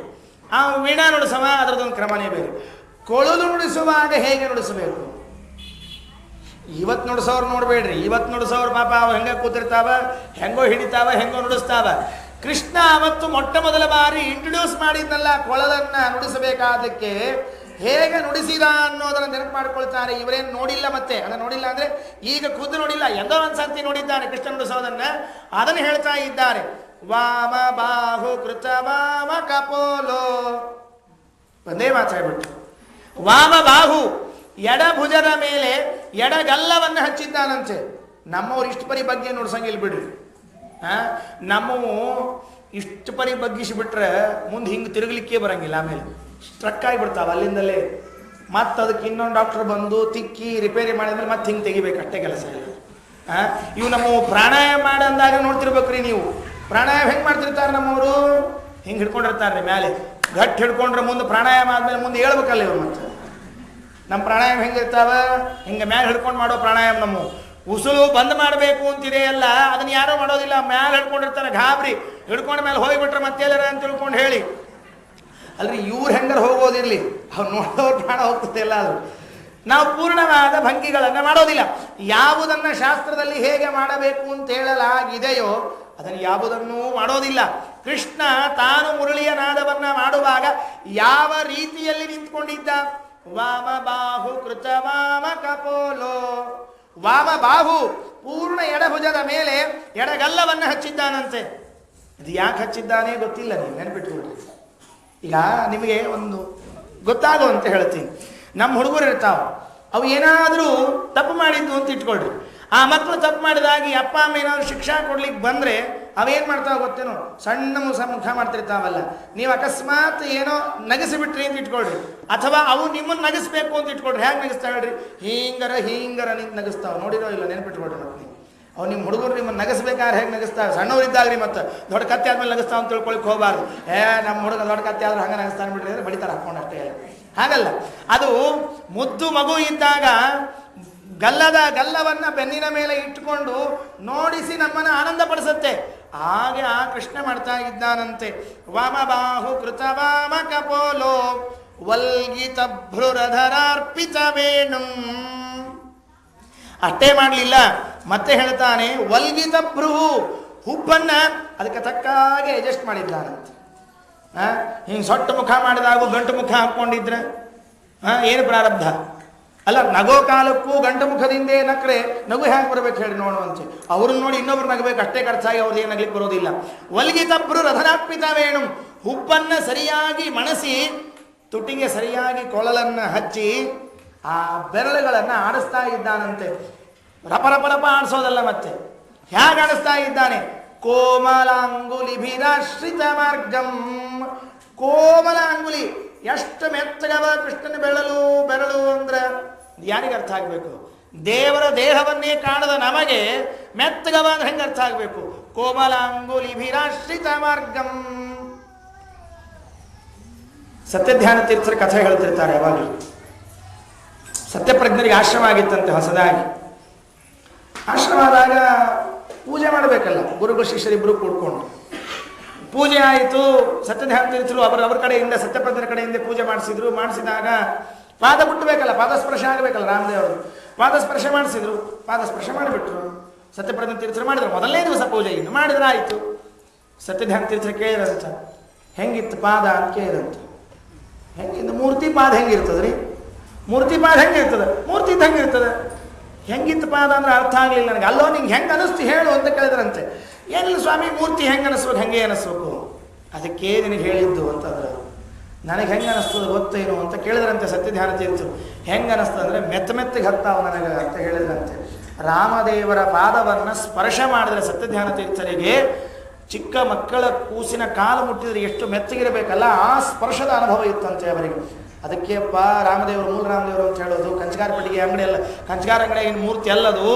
ಆ ವೀಣಾ ನುಡಿಸವ ಅದರದ್ದೊಂದು ಕ್ರಮನೇ ಬೇರೆ. ಕೊಳಲು ನುಡಿಸುವಾಗ ಹೇಗೆ ನುಡಿಸಬೇಕು? ಇವತ್ತು ನುಡಿಸೋರು ನೋಡಬೇಡ್ರಿ. ಇವತ್ತು ನುಡಿಸೋರು ಪಾಪ ಅವು ಹೆಂಗೆ ಕೂತಿರ್ತಾವ, ಹೆಂಗೋ ಹಿಡಿತಾವ, ಹೆಂಗೋ ನುಡಿಸ್ತಾವ. ಕೃಷ್ಣ ಅವತ್ತು ಮೊಟ್ಟ ಮೊದಲ ಬಾರಿ ಇಂಟ್ರೊಡ್ಯೂಸ್ ಮಾಡಿದ್ನಲ್ಲ ಕೊಳಲನ್ನು ನುಡಿಸಬೇಕಾದಕ್ಕೆ, ಹೇಗೆ ನುಡಿಸಿದ ಅನ್ನೋದನ್ನು ನೆನಪು ಮಾಡ್ಕೊಳ್ತಾರೆ. ಇವರೇನು ನೋಡಿಲ್ಲ, ಮತ್ತೆ ಅದನ್ನು ನೋಡಿಲ್ಲ ಅಂದರೆ ಈಗ ಖುದ್ದು ನೋಡಿಲ್ಲ, ಎಂದೋ ಒಂದು ಸರ್ತಿ ನೋಡಿದ್ದಾನೆ ಕೃಷ್ಣ ನುಡಿಸೋದನ್ನು. ಅದನ್ನು ಹೇಳ್ತಾ ಇದ್ದಾರೆ. ವಾಮ ಬಾಹು ಕೃತ ವಾಮ ಕಪೋಲೋ, ಒಂದೇ ಮಾತಾಡ್ಬಿಟ್ಟು. ವಾಮ ಬಾಹು, ಎಡಭುಜದ ಮೇಲೆ ಎಡಗಲ್ಲವನ್ನು ಹಚ್ಚಿದ್ದಾನಂತೆ. ನಮ್ಮವ್ರು ಇಷ್ಟು ಪರಿ ಬಗ್ಗೆ ನುಡ್ಸಂಗಿಲ್ಲ ಬಿಡ್ರಿ. ನಮ್ಮವು ಇಷ್ಟು ಪರಿ ಬಗ್ಗಿಸಿಬಿಟ್ರೆ ಮುಂದೆ ಹಿಂಗೆ ತಿರುಗಲಿಕ್ಕೆ ಬರಂಗಿಲ್ಲ. ಆಮೇಲೆ ಸ್ಟ್ರಕ್ ಆಗಿಬಿಡ್ತಾವೆ ಅಲ್ಲಿಂದಲೇ. ಮತ್ತು ಅದಕ್ಕೆ ಇನ್ನೊಂದು ಡಾಕ್ಟರ್ ಬಂದು ತಿಕ್ಕಿ ರಿಪೇರಿ ಮಾಡಿದ್ಮೇಲೆ ಮತ್ತೆ ಹಿಂಗೆ ತೆಗಿಬೇಕು, ಅಷ್ಟೇ ಕೆಲಸ ಇಲ್ಲ. ಇವು ನಮ್ಮ ಪ್ರಾಣಾಯಾಮ ಮಾಡಂದಾಗ ನೋಡ್ತಿರ್ಬೇಕ್ರಿ ನೀವು. ಪ್ರಾಣಾಯಾಮ ಹೆಂಗೆ ಮಾಡ್ತಿರ್ತಾರೆ ನಮ್ಮವರು? ಹಿಂಗೆ ಹಿಡ್ಕೊಂಡಿರ್ತಾರೆ ರೀ ಮೇಲೆ, ಗಟ್ಟಿ ಹಿಡ್ಕೊಂಡ್ರೆ ಮುಂದೆ ಪ್ರಾಣಾಯಾಮ ಆದಮೇಲೆ ಮುಂದೆ ಹೇಳ್ಬೇಕಲ್ಲ ಇವ್ರು. ಮತ್ತು ನಮ್ಮ ಪ್ರಾಣಾಯಾಮ ಹೆಂಗಿರ್ತಾವ, ಹಿಂಗೆ ಮ್ಯಾಲೆ ಹಿಡ್ಕೊಂಡು ಮಾಡೋ ಪ್ರಾಣಾಯಾಮ. ನಮ್ಮ ಉಸುಳು ಬಂದ್ ಮಾಡಬೇಕು ಅಂತಿದೆ ಅಲ್ಲ, ಅದನ್ನ ಯಾರೋ ಮಾಡೋದಿಲ್ಲ. ಮ್ಯಾಲೆ ಹಿಡ್ಕೊಂಡಿರ್ತಾರೆ, ಗಾಬರಿ ಹಿಡ್ಕೊಂಡ ಮೇಲೆ ಹೋಗಿಬಿಟ್ರೆ ಮತ್ತೆ ಎಲ್ಲರ ಅಂತ ತಿಳ್ಕೊಂಡು ಹೇಳಿ ಅಲ್ರಿ. ಇವ್ರು ಹೆಂಗಾರು ಹೋಗೋದಿರಲಿ, ಅವ್ರು ನೋಡೋರು ಪ್ರಾಣ ಹೋಗ್ತದೆ ಎಲ್ಲ. ಅದು ನಾವು ಪೂರ್ಣವಾದ ಭಂಗಿಗಳನ್ನು ಮಾಡೋದಿಲ್ಲ. ಯಾವುದನ್ನು ಶಾಸ್ತ್ರದಲ್ಲಿ ಹೇಗೆ ಮಾಡಬೇಕು ಅಂತ ಹೇಳಲಾಗಿದೆಯೋ ಅದನ್ನು ಯಾವುದನ್ನೂ ಮಾಡೋದಿಲ್ಲ. ಕೃಷ್ಣ ತಾನು ಮುರಳಿಯ ನಾದವನ್ನ ಮಾಡುವಾಗ ಯಾವ ರೀತಿಯಲ್ಲಿ ನಿಂತ್ಕೊಂಡಿದ್ದ? ವಾಮ ಬಾಹು ಕೃತ ವಾಮ ಕಪೋಲೋ. ವಾಮ ಬಾಹು, ಪೂರ್ಣ ಎಡಭುಜದ ಮೇಲೆ ಎಡಗಲ್ಲವನ್ನು ಹಚ್ಚಿದ್ದಾನಂತೆ. ಇದು ಯಾಕೆ ಹಚ್ಚಿದ್ದಾನೆ ಗೊತ್ತಿಲ್ಲ, ನೀವು ನೆನಪಿಟ್ಕೊಳ್ರಿ. ಈಗ ನಿಮಗೆ ಒಂದು ಗೊತ್ತಾಗೋ ಅಂತ ಹೇಳ್ತೀನಿ. ನಮ್ಮ ಹುಡುಗರು ಇರ್ತಾವೆ, ಅವು ಏನಾದರೂ ತಪ್ಪು ಮಾಡಿದ್ದು ಅಂತ ಇಟ್ಕೊಳ್ರಿ. ಆ ಮಕ್ಕಳು ತಪ್ಪು ಮಾಡಿದಾಗಿ ಅಪ್ಪ ಅಮ್ಮ ಏನಾದ್ರು ಶಿಕ್ಷಾ ಕೊಡ್ಲಿಕ್ಕೆ ಬಂದರೆ ಅವೇನು ಮಾಡ್ತಾವೆ ಗೊತ್ತೇನೋ, ಸಣ್ಣ ಮುಖ ಮಾಡ್ತಿರ್ತಾವಲ್ಲ. ನೀವು ಅಕಸ್ಮಾತ್ ಏನೋ ನಗಿಸಿಬಿಟ್ರಿ ಅಂತ ಇಟ್ಕೊಳ್ರಿ, ಅಥವಾ ಅವು ನಿಮ್ಮನ್ನು ನಗಿಸ್ಬೇಕು ಅಂತ ಇಟ್ಕೊಳ್ರಿ. ಹೇಗೆ ನಗಿಸ್ತಾವೆ ಹೇಳ್ರಿ? ಹೀಂಗರ ನಿಂತು ನಗಿಸ್ತಾವೆ. ನೋಡಿರೋ ಇಲ್ಲ, ನೆನಪಿಟ್ಕೊಳ್ರಿ. ಮತ್ತೆ ಅವು ನಿಮ್ಮ ಹುಡುಗರು ನಿಮ್ಮನ್ನು ನಗಿಸ್ಬೇಕಾದ್ರೆ ಹೇಗೆ ನಗಿಸ್ತಾವೆ? ಸಣ್ಣವರಿದ್ದಾಗ್ರಿ, ಮತ್ತು ದೊಡ್ಡ ಕತ್ತೆ ಆದ್ಮೇಲೆ ನಗಿಸ್ತಾವ ಅಂತ ತಿಳ್ಕೊಳಕ್ಕೆ ಹೋಗಬಾರ್ದು. ನಮ್ಮ ಹುಡುಗ ದೊಡ್ಡ ಕತ್ತೆ ಆದ್ರೂ ಹಂಗೆ ನಗಿಸ್ತಾನೆ ಬಿಟ್ರಿ ಅಂದರೆ ಬಡಿತಾರೆ ಹಾಕೊಂಡು ಅಷ್ಟೇ. ಹಾಗಲ್ಲ, ಅದು ಮುದ್ದು ಮಗು ಇದ್ದಾಗ ಗಲ್ಲವನ್ನು ಬೆನ್ನಿನ ಮೇಲೆ ಇಟ್ಟುಕೊಂಡು ನೋಡಿಸಿ ನಮ್ಮನ್ನು ಆನಂದ ಪಡಿಸುತ್ತೆ. ಹಾಗೆ ಆ ಕೃಷ್ಣ ಮಾಡ್ತಾ ಇದ್ದಾನಂತೆ. ವಾಮ ಬಾಹು ಕೃತ ವಾಮ ಕಪೋಲೋ ವಲ್ಗಿತ ಭ್ರುರಧರಾರ್ಪಿತ ವೇಣು. ಅಷ್ಟೇ ಮಾಡಲಿಲ್ಲ, ಮತ್ತೆ ಹೇಳ್ತಾನೆ ವಲ್ಗಿತ ಭ್ರುಹು, ಹುಬ್ಬನ್ನ ಅದಕ್ಕೆ ತಕ್ಕಾಗೆ ಅಡ್ಜಸ್ಟ್ ಮಾಡಿದ್ದಾನಂತೆ. ಹಿಂಗೆ ಸೊಟ್ಟ ಮುಖ ಮಾಡಿದಾಗೂ ಗಂಟು ಮುಖ ಹಾಕ್ಕೊಂಡಿದ್ರೆ ಏನು ಪ್ರಾರಬ್ಧ ಅಲ್ಲ. ನಗೋ ಕಾಲಕ್ಕೂ ಗಂಟು ಮುಖದಿಂದೇ ನಕ್ರೆ ನಗು ಹ್ಯಾಂಗೆ ಬರ್ಬೇಕು ಹೇಳಿ ನೋಡುವಂತೆ. ಅವ್ರನ್ನ ನೋಡಿ ಇನ್ನೊಬ್ರು ನಗಬೇಕು, ಅಷ್ಟೇ ಖರ್ಚಾಗಿ ಅವ್ರದ್ದು ಏನು ನಗ್ಲಿಕ್ಕೆ ಬರೋದಿಲ್ಲ. ವಲ್ಗಿತಬ್ರು ರಥನಾತ್ಮಿತವೇಣು, ಹುಬ್ಬನ್ನು ಸರಿಯಾಗಿ ಮಣಸಿ ತುಟಿಗೆ ಸರಿಯಾಗಿ ಕೊಳಲನ್ನು ಹಚ್ಚಿ ಆ ಬೆರಳುಗಳನ್ನು ಆಡಿಸ್ತಾ ಇದ್ದಾನಂತೆ. ರಪ ಆಡಿಸೋದಲ್ಲ, ಮತ್ತೆ ಹೇಗೆ ಆಡಿಸ್ತಾ ಇದ್ದಾನೆ? ಕೋಮಲ ಅಂಗುಲಿಭಿರಾಶ್ರಿತ ಮಾರ್ಗಂ. ಕೋಮಲ ಅಂಗುಲಿ, ಎಷ್ಟು ಮೆತ್ತಗವ ಕೃಷ್ಣನ ಬೆರಳು ಅಂದ್ರೆ ಯಾರಿಗೆ ಅರ್ಥ ಆಗಬೇಕು? ದೇವರ ದೇಹವನ್ನೇ ಕಾಣದ ನಮಗೆ ಮೆತ್ತಗವ ಅಂದ್ರೆ ಹೆಂಗೆ ಅರ್ಥ ಆಗಬೇಕು? ಕೋಮಲ ಅಂಗುಲಿಭಿರಾಶ್ರಿತ ಮಾರ್ಗಂ. ಸತ್ಯಧ್ಯಾನ ತೀರ್ಥರ ಕಥೆ ಹೇಳ್ತಿರ್ತಾರೆ ಯಾವಾಗಲೂ. ಸತ್ಯಪ್ರಜ್ಞರಿಗೆ ಆಶ್ರಮ ಆಗಿತ್ತಂತೆ ಹೊಸದಾಗಿ. ಆಶ್ರಮ ಆದಾಗ ಪೂಜೆ ಮಾಡಬೇಕಲ್ಲ, ಗುರುಗಳು ಶಿಷ್ಯರಿಬ್ಬರು ಕೂಡ್ಕೊಂಡು. ಪೂಜೆ ಆಯಿತು. ಸತ್ಯಧ್ಯಾನ ತೀರ್ಥರು ಅವ್ರ ಕಡೆಯಿಂದ, ಸತ್ಯಪ್ರಜ್ಞರ ಕಡೆಯಿಂದ ಪೂಜೆ ಮಾಡಿಸಿದಾಗ ಪಾದ ಮುಟ್ಟಬೇಕಲ್ಲ, ಪಾದಸ್ಪರ್ಶ ಆಗಬೇಕಲ್ಲ. ರಾಮದೇವರು ಪಾದಸ್ಪರ್ಶ ಮಾಡಿಸಿದ್ರು, ಪಾದಸ್ಪರ್ಶ ಮಾಡಿಬಿಟ್ರು. ಸತ್ಯಪ್ರಜ್ಞ ತೀರ್ಥರು ಮಾಡಿದ್ರು. ಮೊದಲನೇ ದಿವಸ ಪೂಜೆ ಇನ್ನು ಮಾಡಿದ್ರೆ ಆಯಿತು. ಸತ್ಯಧ್ಯಾನ ತೀರ್ಥರು ಕೇಳಿರಂತ, ಹೆಂಗಿತ್ತು ಪಾದ ಅಂತ ಕೇಳಿದಂತ. ಹೆಂಗಿಂದ ಮೂರ್ತಿ ಪಾದ ಹೆಂಗಿರ್ತದೆ ರೀ? ಮೂರ್ತಿ ಪಾದ ಹೆಂಗಿರ್ತದೆ? ಮೂರ್ತಿ ಹೆಂಗಿರ್ತದೆ? ಹೆಂಗಿತ್ತು ಪಾದ ಅಂದ್ರೆ ಅರ್ಥ ಆಗಲಿಲ್ಲ ನನಗೆ. ಅಲ್ಲೋ ನಿಂಗೆ ಹೆಂಗೆ ಅನಿಸ್ತು ಹೇಳು ಅಂತ ಕೇಳಿದ್ರಂತೆ. ಏನಿಲ್ಲ ಸ್ವಾಮಿ, ಮೂರ್ತಿ ಹೆಂಗೆ ಅನಿಸ್ಬೇಕು, ಹೆಂಗೆ ಅನಿಸ್ಬೇಕು. ಅದಕ್ಕೆ ನಿನಗೆ ಹೇಳಿದ್ದು ಅಂತಂದ್ರೆ ನನಗೆ ಹೆಂಗೆ ಅನ್ನಿಸ್ತದೆ ಗೊತ್ತೇನು ಅಂತ ಕೇಳಿದ್ರಂತೆ ಸತ್ಯಧ್ಯಾನ ತೀರ್ಥರು. ಹೆಂಗೆ ಅನ್ನಿಸ್ತದೆ ಅಂದರೆ ಮೆತ್ತಗೆ ಹತ್ತಾವ ನನಗೆ ಅಂತ ಹೇಳಿದ್ರಂತೆ. ರಾಮದೇವರ ಪಾದವನ್ನು ಸ್ಪರ್ಶ ಮಾಡಿದ್ರೆ ಸತ್ಯಧ್ಯಾನ ತೀರ್ಥರಿಗೆ ಚಿಕ್ಕ ಮಕ್ಕಳ ಕೂಸಿನ ಕಾಲು ಮುಟ್ಟಿದ್ರೆ ಎಷ್ಟು ಮೆತ್ತಗಿರಬೇಕಲ್ಲ ಆ ಸ್ಪರ್ಶದ ಅನುಭವ ಇತ್ತಂತೆ ಅವರಿಗೆ. ಅದಕ್ಕೆಪ್ಪ ರಾಮದೇವರು ಮೂಲ ರಾಮದೇವರು ಅಂತ ಹೇಳೋದು. ಕಂಚಗಾರ ಪೆಟ್ಟಿಗೆ ಅಂಗಡಿ ಅಲ್ಲ, ಕಂಚಗಾರ ಅಂಗಡಿಯಾಗಿನ ಮೂರ್ತಿ ಅಲ್ಲದು,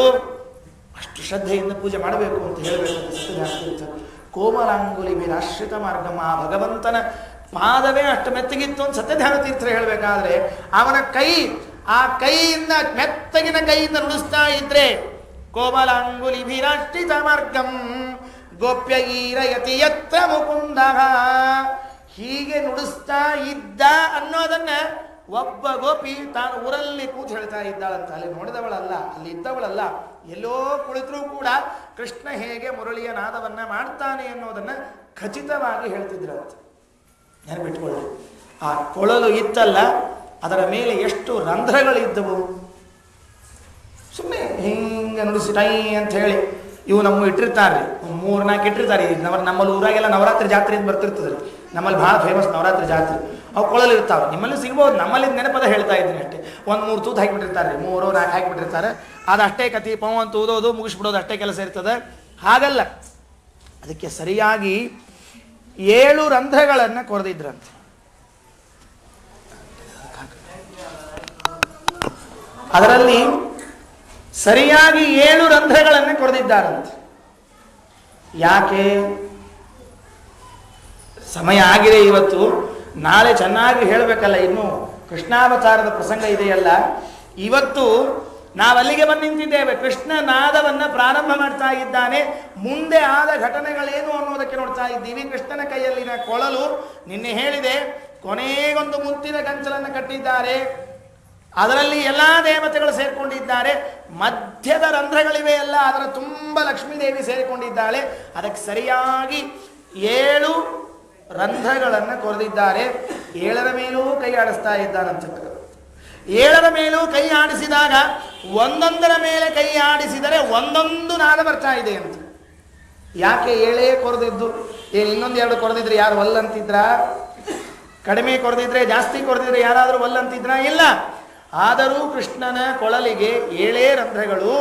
ಅಷ್ಟು ಶ್ರದ್ಧೆಯಿಂದ ಪೂಜೆ ಮಾಡಬೇಕು ಅಂತ ಹೇಳಬೇಕು ಅಂತ ಸತ್ಯಧ್ಯಾನ ತೀರ್ಥರು. ಕೋಮಲಾಂಗುಲಿ ವಿರಾಶ್ರಿತ ಮಾರ್ಗಮ, ಆ ಭಗವಂತನ ಪಾದವೇ ಅಷ್ಟು ಮೆತ್ತಗಿತ್ತು ಅಂತ ಸತ್ಯಧ್ಯಾನ ತೀರ್ಥರು ಹೇಳಬೇಕಾದ್ರೆ ಅವನ ಕೈ, ಆ ಕೈಯಿಂದ ಮೆತ್ತಗಿನ ಕೈಯಿಂದ ನುಡಿಸ್ತಾ ಇದ್ರೆ ಕೋಮಲಾಂಗುಲಿ ವಿರಾಶ್ರಿತ ಮಾರ್ಗಂ ಗೋಪ್ಯ ಈರಯತಿ ಯತ್ರ ಮುಕುಂದ, ಹೀಗೆ ನುಡಿಸ್ತಾ ಇದ್ದ ಅನ್ನೋದನ್ನ ಒಬ್ಬ ಗೋಪಿ ತಾನು ಊರಲ್ಲಿ ಕೂತು ಹೇಳ್ತಾ ಇದ್ದಾಳಂತ. ಅಲ್ಲಿ ನೋಡಿದವಳಲ್ಲ, ಅಲ್ಲಿ ಇದ್ದವಳಲ್ಲ, ಎಲ್ಲೋ ಕುಳಿತರೂ ಕೂಡ ಕೃಷ್ಣ ಹೇಗೆ ಮುರಳಿಯ ನಾದವನ್ನ ಮಾಡ್ತಾನೆ ಅನ್ನೋದನ್ನ ಖಚಿತವಾಗಿ ಹೇಳ್ತಿದ್ರಂತ. ನೆನಪಿಟ್ಕೊಳ್ಳಿ, ಆ ಕೊಳಲು ಇತ್ತಲ್ಲ ಅದರ ಮೇಲೆ ಎಷ್ಟು ರಂಧ್ರಗಳಿದ್ದವು. ಸುಮ್ಮನೆ ಹಿಂಗೆ ನುಡಿಸಿ ಟೈ ಅಂತ ಹೇಳಿ ಇವು ನಮ್ಮ ಇಟ್ಟಿರ್ತಾರೆ, 3-4 ಇಟ್ಟಿರ್ತಾರೆ. ನಮ್ಮಲ್ಲಿ ಊರಾಗೆಲ್ಲ ನವರಾತ್ರಿ ಜಾತ್ರೆ ಅಂತ ಬರ್ತಿರ್ತದೆ, ನಮ್ಮಲ್ಲಿ ಭಾಳ ಫೇಮಸ್ ನವರಾತ್ರಿ ಜಾತ್ರೆ. ಅವು ಕೊಳಲು ಇರ್ತಾವೆ, ನಿಮ್ಮಲ್ಲಿ ಸಿಗ್ಬೋದು, ನಮ್ಮಲ್ಲಿ ನೆನಪದ ಹೇಳ್ತಾ ಇದ್ದೀನಿ ಅಷ್ಟೇ. 1-3 ತೂತು ಹಾಕಿಬಿಟ್ಟಿರ್ತಾರೆ, 3-4 ಹಾಕಿಬಿಟ್ಟಿರ್ತಾರೆ. ಅದು ಅಷ್ಟೇ ಕತಿ, ಪವ ಅಂತ ಊದೋದು ಮುಗಿಸ್ಬಿಡೋದು ಅಷ್ಟೇ ಕೆಲಸ ಇರ್ತದೆ. ಹಾಗಲ್ಲ, ಅದಕ್ಕೆ ಸರಿಯಾಗಿ 7 ರಂಧ್ರಗಳನ್ನು ಕೊರೆದಿದ್ರಂತೆ. ಅದರಲ್ಲಿ ಸರಿಯಾಗಿ 7 ರಂಧ್ರಗಳನ್ನು ಕೊರೆದಿದ್ದಾರಂತೆ. ಯಾಕೆ? ಸಮಯ ಆಗಿದೆ ಇವತ್ತು, ನಾಳೆ ಚೆನ್ನಾಗಿ ಹೇಳಬೇಕಲ್ಲ, ಇನ್ನು ಕೃಷ್ಣಾವತಾರದ ಪ್ರಸಂಗ ಇದೆಯಲ್ಲ. ಇವತ್ತು ನಾವಲ್ಲಿಗೆ ಬಂದು ನಿಂತಿದ್ದೇವೆ, ಕೃಷ್ಣ ನಾದವನ್ನು ಪ್ರಾರಂಭ ಮಾಡ್ತಾ ಇದ್ದಾನೆ. ಮುಂದೆ ಆದ ಘಟನೆಗಳೇನು ಅನ್ನೋದಕ್ಕೆ ನೋಡ್ತಾ ಇದ್ದೀವಿ. ಕೃಷ್ಣನ ಕೈಯಲ್ಲಿನ ಕೊಳಲು, ನಿನ್ನೆ ಹೇಳಿದೆ, ಕೊನೆಗೊಂದು ಮುತ್ತಿನ ಗಂಚಲನ್ನು ಕಟ್ಟಿದ್ದಾರೆ, ಅದರಲ್ಲಿ ಎಲ್ಲ ದೇವತೆಗಳು ಸೇರಿಕೊಂಡಿದ್ದಾರೆ. ಮಧ್ಯದ ರಂಧ್ರಗಳಿವೆ ಅಲ್ಲ, ಅದರ ತುಂಬ ಲಕ್ಷ್ಮೀದೇವಿ ಸೇರಿಕೊಂಡಿದ್ದಾಳೆ. ಅದಕ್ಕೆ ಸರಿಯಾಗಿ 7 ರಂಧ್ರಗಳನ್ನು ಕೊರೆದಿದ್ದಾರೆ. 7ರ ಮೇಲೂ ಕೈ ಆಡಿಸ್ತಾ ಇದ್ದಾನಂತ. 7ರ ಮೇಲೂ ಕೈ ಆಡಿಸಿದಾಗ ಒಂದೊಂದರ ಮೇಲೆ ಕೈ ಆಡಿಸಿದರೆ ಒಂದೊಂದು ನಾದ ಬರ್ತಾ ಇದೆ ಅಂತ. ಯಾಕೆ 7 ಕೊರೆದಿದ್ದು? ಏನು ಇನ್ನೊಂದು 2 ಕೊರೆದಿದ್ರೆ ಯಾರು ಒಲ್ಲಂತಿದ್ರ? ಕಡಿಮೆ ಕೊರೆದಿದ್ರೆ, ಜಾಸ್ತಿ ಕೊರೆದಿದ್ರೆ ಯಾರಾದರೂ ಒಲ್ಲಂತಿದ್ರ? ಇಲ್ಲ. ಆದರೂ ಕೃಷ್ಣನ ಕೊಳಲಿಗೆ 7 ರಂಧ್ರಗಳು,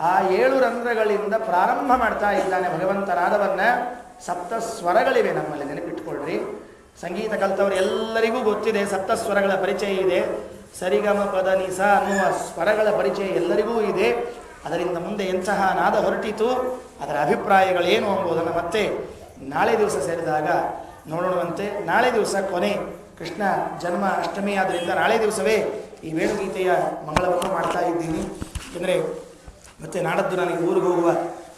ಆ 7 ರಂಧ್ರಗಳಿಂದ ಪ್ರಾರಂಭ ಮಾಡ್ತಾ ಇದ್ದಾನೆ ಭಗವಂತ ನಾದವನ್ನ. 7 ಸ್ವರಗಳಿವೆ ನಮ್ಮಲ್ಲಿ, ನೆನಪಿಟ್ಕೊಳ್ರಿ. ಸಂಗೀತ ಕಲಿತವರು ಎಲ್ಲರಿಗೂ ಗೊತ್ತಿದೆ, 7 ಸ್ವರಗಳ ಪರಿಚಯ ಇದೆ. ಸರಿಗಮ ಪದ ನಿಸ ಅನ್ನುವ ಸ್ವರಗಳ ಪರಿಚಯ ಎಲ್ಲರಿಗೂ ಇದೆ. ಅದರಿಂದ ಮುಂದೆ ಎಂತಹ ನಾದ ಹೊರಟಿತು, ಅದರ ಅಭಿಪ್ರಾಯಗಳೇನು ಎಂಬುದನ್ನು ಮತ್ತೆ ನಾಳೆ ದಿವಸ ಸೇರಿದಾಗ ನೋಡೋಣವಂತೆ. ನಾಳೆ ದಿವಸ ಕೊನೆ ಕೃಷ್ಣ ಜನ್ಮ ಅಷ್ಟಮಿ ಆದ್ದರಿಂದ ನಾಳೆ ದಿವಸವೇ ಈ ವೇಣುಗೀತೆಯ ಮಂಗಳವನ್ನು ಮಾಡ್ತಾ ಇದ್ದೀನಿ. ಯಾಕೆಂದರೆ ಮತ್ತೆ ನಾಡದ್ದು ನನಗೆ ಊರಿಗೆ ಹೋಗುವ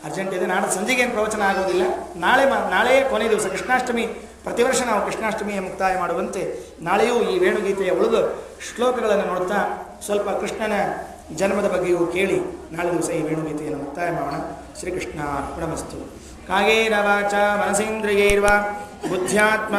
ಅರ್ಜೆಂಟ್ ಇದೆ. ನಾಡದ್ದು ಸಂಜೆಗೆ ಏನು ಪ್ರವಚನ ಆಗೋದಿಲ್ಲ. ನಾಳೆ ಕೊನೆ ದಿವಸ ಕೃಷ್ಣಾಷ್ಟಮಿ. ಪ್ರತಿ ವರ್ಷ ನಾವು ಕೃಷ್ಣಾಷ್ಟಮಿಯ ಮುಕ್ತಾಯ ಮಾಡುವಂತೆ ನಾಳೆಯೂ ಈ ವೇಣುಗೀತೆಯ ಉಳಿದ ಶ್ಲೋಕಗಳನ್ನು ನೋಡ್ತಾ ಸ್ವಲ್ಪ ಕೃಷ್ಣನ ಜನ್ಮದ ಬಗ್ಗೆಯೂ ಕೇಳಿ ನಾಳೆ ದಿವಸ ಈ ವೇಣುಗೀತೆಯನ್ನು ಮುಕ್ತಾಯ ಮಾಡೋಣ. ಶ್ರೀಕೃಷ್ಣ ಅರ್ಪಣಮಸ್ತು. ಕಾಯೇನ ವಾಚಾ ಮನಸೇಂದ್ರಿಯೈರ್ವಾ ಬುದ್ಧ್ಯಾತ್ಮ